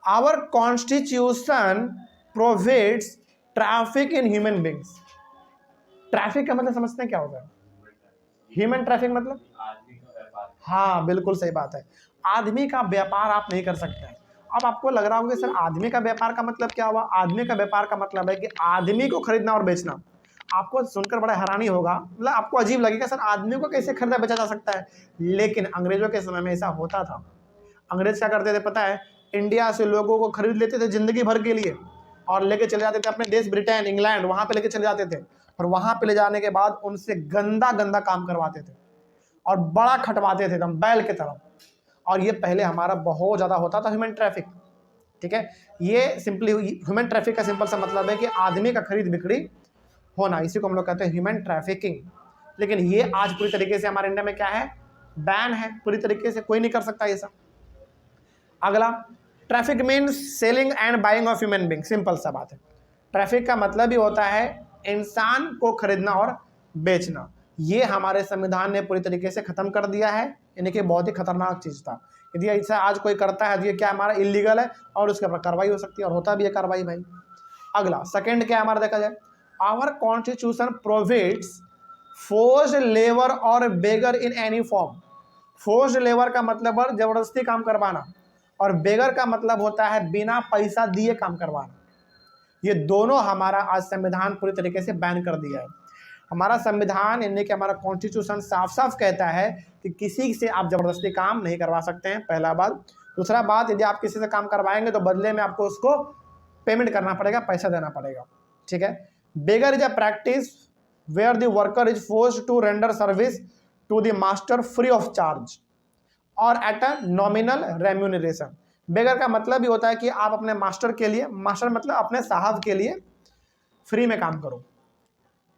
our constitution prohibits traffic in human beings. Traffic का मतलब समझते हैं क्या होगा? ह्यूमन ट्रैफिक मतलब, हाँ बिल्कुल सही बात है, आदमी का व्यापार आप नहीं कर सकते हैं। अब आपको लग रहा होगा सर आदमी का व्यापार का मतलब क्या हुआ? आदमी का व्यापार का मतलब है कि आदमी को खरीदना और बेचना। आपको सुनकर बड़ा हैरानी होगा, मतलब आपको अजीब लगेगा सर आदमी को कैसे खरीदा बेचा जा सकता है। लेकिन अंग्रेजों के समय में ऐसा होता था। अंग्रेज क्या करते थे पता है? इंडिया से लोगों को खरीद लेते थे जिंदगी भर के लिए और लेके चले जाते थे अपने देश ब्रिटेन, इंग्लैंड, वहाँ पे लेके चले जाते थे। और वहाँ पे ले जाने के बाद उनसे गंदा गंदा काम करवाते थे और बड़ा खटवाते थे एकदम बैल के तरह। और ये पहले हमारा बहुत ज़्यादा होता था ह्यूमन ट्रैफिक। ठीक है, ये सिंपली ह्यूमन ट्रैफिक का सिंपल सा मतलब है कि आदमी का खरीद बिक्री होना, इसी को हम लोग कहते हैं ह्यूमन ट्रैफिकिंग। लेकिन ये आज पूरी तरीके से हमारे इंडिया में क्या है? बैन है पूरी तरीके से, कोई नहीं कर सकता ये सब। अगला, traffic means selling and buying of human being. Simple सा बात है, ट्रैफिक का मतलब ही होता है इंसान को खरीदना और बेचना। ये हमारे संविधान ने पूरी तरीके से खत्म कर दिया है, यानी कि बहुत ही खतरनाक चीज था। यदि ऐसा आज कोई करता है तो ये क्या हमारा इलीगल है और उसके ऊपर कार्रवाई हो सकती है, और होता भी है कार्रवाई भाई। अगला सेकंड क्या हमारा देखा जाए, our constitution provides forced labour or begar in any form. Forced labour का मतलब है जबरदस्ती काम करवाना, और बेगर का मतलब होता है बिना पैसा दिए काम करवाना। ये दोनों हमारा आज संविधान पूरी तरीके से बैन कर दिया है। हमारा संविधान यानी कि हमारा कॉन्स्टिट्यूशन साफ साफ कहता है कि किसी से आप जबरदस्ती काम नहीं करवा सकते हैं, पहला बात। दूसरा बात, यदि आप किसी से काम करवाएंगे तो बदले में आपको उसको पेमेंट करना पड़ेगा, पैसा देना पड़ेगा, ठीक है। Begar is a practice where the worker is forced to render service to the master free of charge or at a nominal remuneration. Begar का मतलब भी होता है कि आप अपने मास्टर के लिए, मास्टर मतलब अपने साहब के लिए फ्री में काम करो,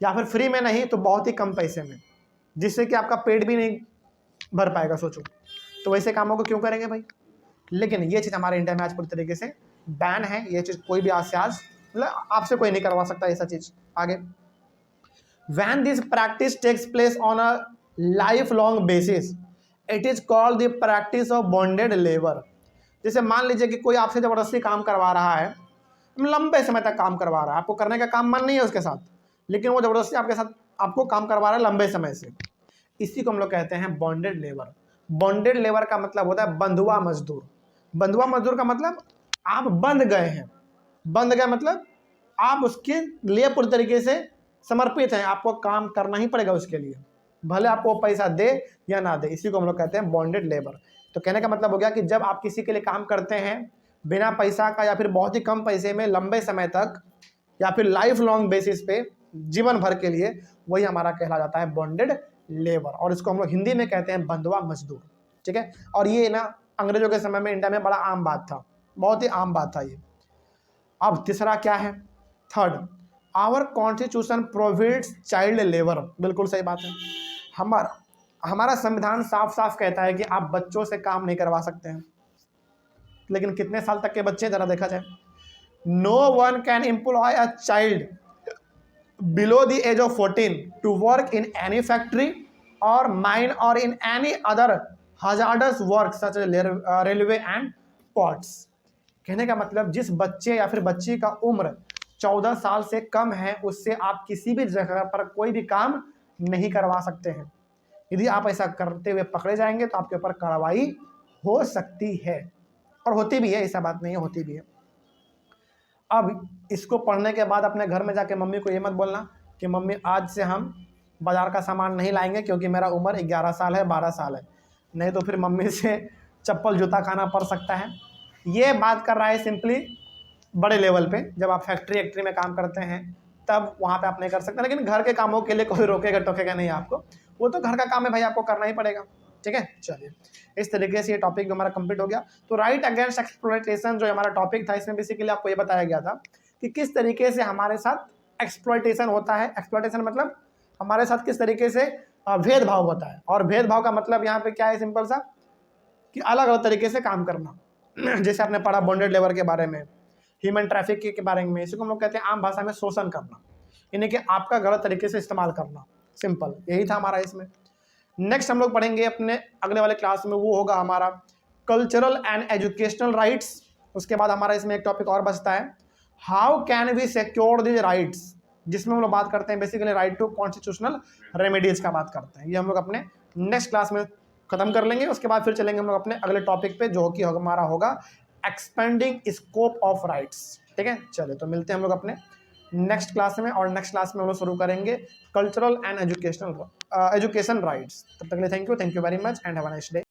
या फिर फ्री में नहीं तो बहुत ही कम पैसे में, जिससे कि आपका पेट भी नहीं भर पाएगा। सोचो तो वैसे कामों को क्यों करेंगे भाई। लेकिन ये चीज़ हमारे इंडिया में आज पूरी तरीके से बैन है। ये चीज़ कोई भी आज से आज मतलब आपसे कोई नहीं करवा सकता ऐसा चीज़। आगे, when this practice takes place on a life long basis it is called the practice of bonded labour. जैसे मान लीजिए कि कोई आपसे ज़बरदस्ती काम करवा रहा है, लंबे समय तक काम करवा रहा है, आपको करने का काम मन नहीं है उसके साथ, लेकिन वो ज़बरदस्ती आपके साथ आपको काम करवा रहा है लंबे समय से, इसी को हम लोग कहते हैं बॉन्डेड लेबर। बॉन्डेड लेबर का मतलब होता है बंधुआ मजदूर। बंधुआ मजदूर का मतलब आप बंध गए हैं, बंध गए मतलब आप उसके लिए पूरी तरीके से समर्पित हैं, आपको काम करना ही पड़ेगा उसके लिए, भले आपको पैसा दे या ना दे। इसी को हम लोग कहते हैं बॉन्डेड लेबर। तो कहने का मतलब हो गया कि जब आप किसी के लिए काम करते हैं बिना पैसा का या फिर बहुत ही कम पैसे में लंबे समय तक या फिर लाइफ लॉन्ग बेसिस पे जीवन भर के लिए, वही हमारा कहला जाता है बॉन्डेड लेबर, और इसको हम लोग हिंदी में कहते हैं बंधुआ मजदूर, ठीक है। और ये ना अंग्रेजों के समय में इंडिया में बड़ा आम बात था, बहुत ही आम बात था ये। अब तीसरा क्या है, third, our constitution provides child labour. बिल्कुल सही बात है। हमारा संविधान साफ साफ कहता है कि आप बच्चों से काम नहीं करवा सकते हैं, लेकिन कितने साल तक के बच्चे जरा देखा जाए। No one can employ a child below the age of 14 to work in any factory or mine or in any other hazardous work such as railway and ports। कहने का मतलब जिस बच्चे या फिर बच्ची का उम्र 14 साल से कम है उससे आप किसी भी जगह पर कोई भी काम नहीं करवा सकते हैं। यदि आप ऐसा करते हुए पकड़े जाएंगे तो आपके ऊपर कार्रवाई हो सकती है, और होती भी है, ऐसा बात नहीं है, होती भी है। अब इसको पढ़ने के बाद अपने घर में जाके मम्मी को ये मत बोलना कि मम्मी आज से हम बाज़ार का सामान नहीं लाएंगे क्योंकि मेरा उम्र 11 साल है, 12 साल है, नहीं तो फिर मम्मी से चप्पल जूता खाना पड़ सकता है। ये बात कर रहा है सिंपली बड़े लेवल पे, जब आप फैक्ट्री में काम करते हैं तब वहाँ पे आप नहीं कर सकते, लेकिन घर के कामों के लिए कोई रोकेगा टोकेगा नहीं आपको, वो तो घर का काम है भाई, आपको करना ही पड़ेगा, ठीक है। चलिए, इस तरीके से ये टॉपिक हमारा कंप्लीट हो गया। तो राइट अगेंस्ट एक्सप्लॉयटेशन जो हमारा टॉपिक था, इसमें बेसिकली आपको ये बताया गया था कि किस तरीके से हमारे साथ एक्सप्लॉयटेशन होता है। एक्सप्लॉयटेशन मतलब हमारे साथ किस तरीके से भेदभाव होता है, और भेदभाव का मतलब यहाँ पे क्या है, सिंपल सा कि अलग अलग तरीके से काम करना। जैसे आपने पढ़ा बॉन्डेड लेबर के बारे में, ह्यूमन ट्रैफिक के बारे में, इसी को हम लोग कहते हैं आम भाषा में शोषण करना, यानी कि आपका गलत तरीके से इस्तेमाल करना। सिंपल यही था हमारा इसमें। नेक्स्ट हम लोग पढ़ेंगे अपने अगले वाले क्लास में, वो होगा हमारा कल्चरल एंड एजुकेशनल राइट्स। उसके बाद हमारा इसमें एक टॉपिक और बचता है, how can we secure this rights, जिसमें हम लोग बात करते हैं basically right to constitutional remedies का बात करते हैं। ये हम लोग अपने नेक्स्ट क्लास में खत्म कर लेंगे। उसके बाद फिर चलेंगे हम लोग अपने अगले टॉपिक पे, जो कि हमारा होगा एक्सपेंडिंग स्कोप ऑफ राइट्स, ठीक है। चलिए, तो मिलते हैं हम लोग अपने नेक्स्ट क्लास में, और नेक्स्ट क्लास में हम लोग शुरू करेंगे कल्चरल एंड एजुकेशन राइट्स। तब तक के लिए thank you very much and have a nice day.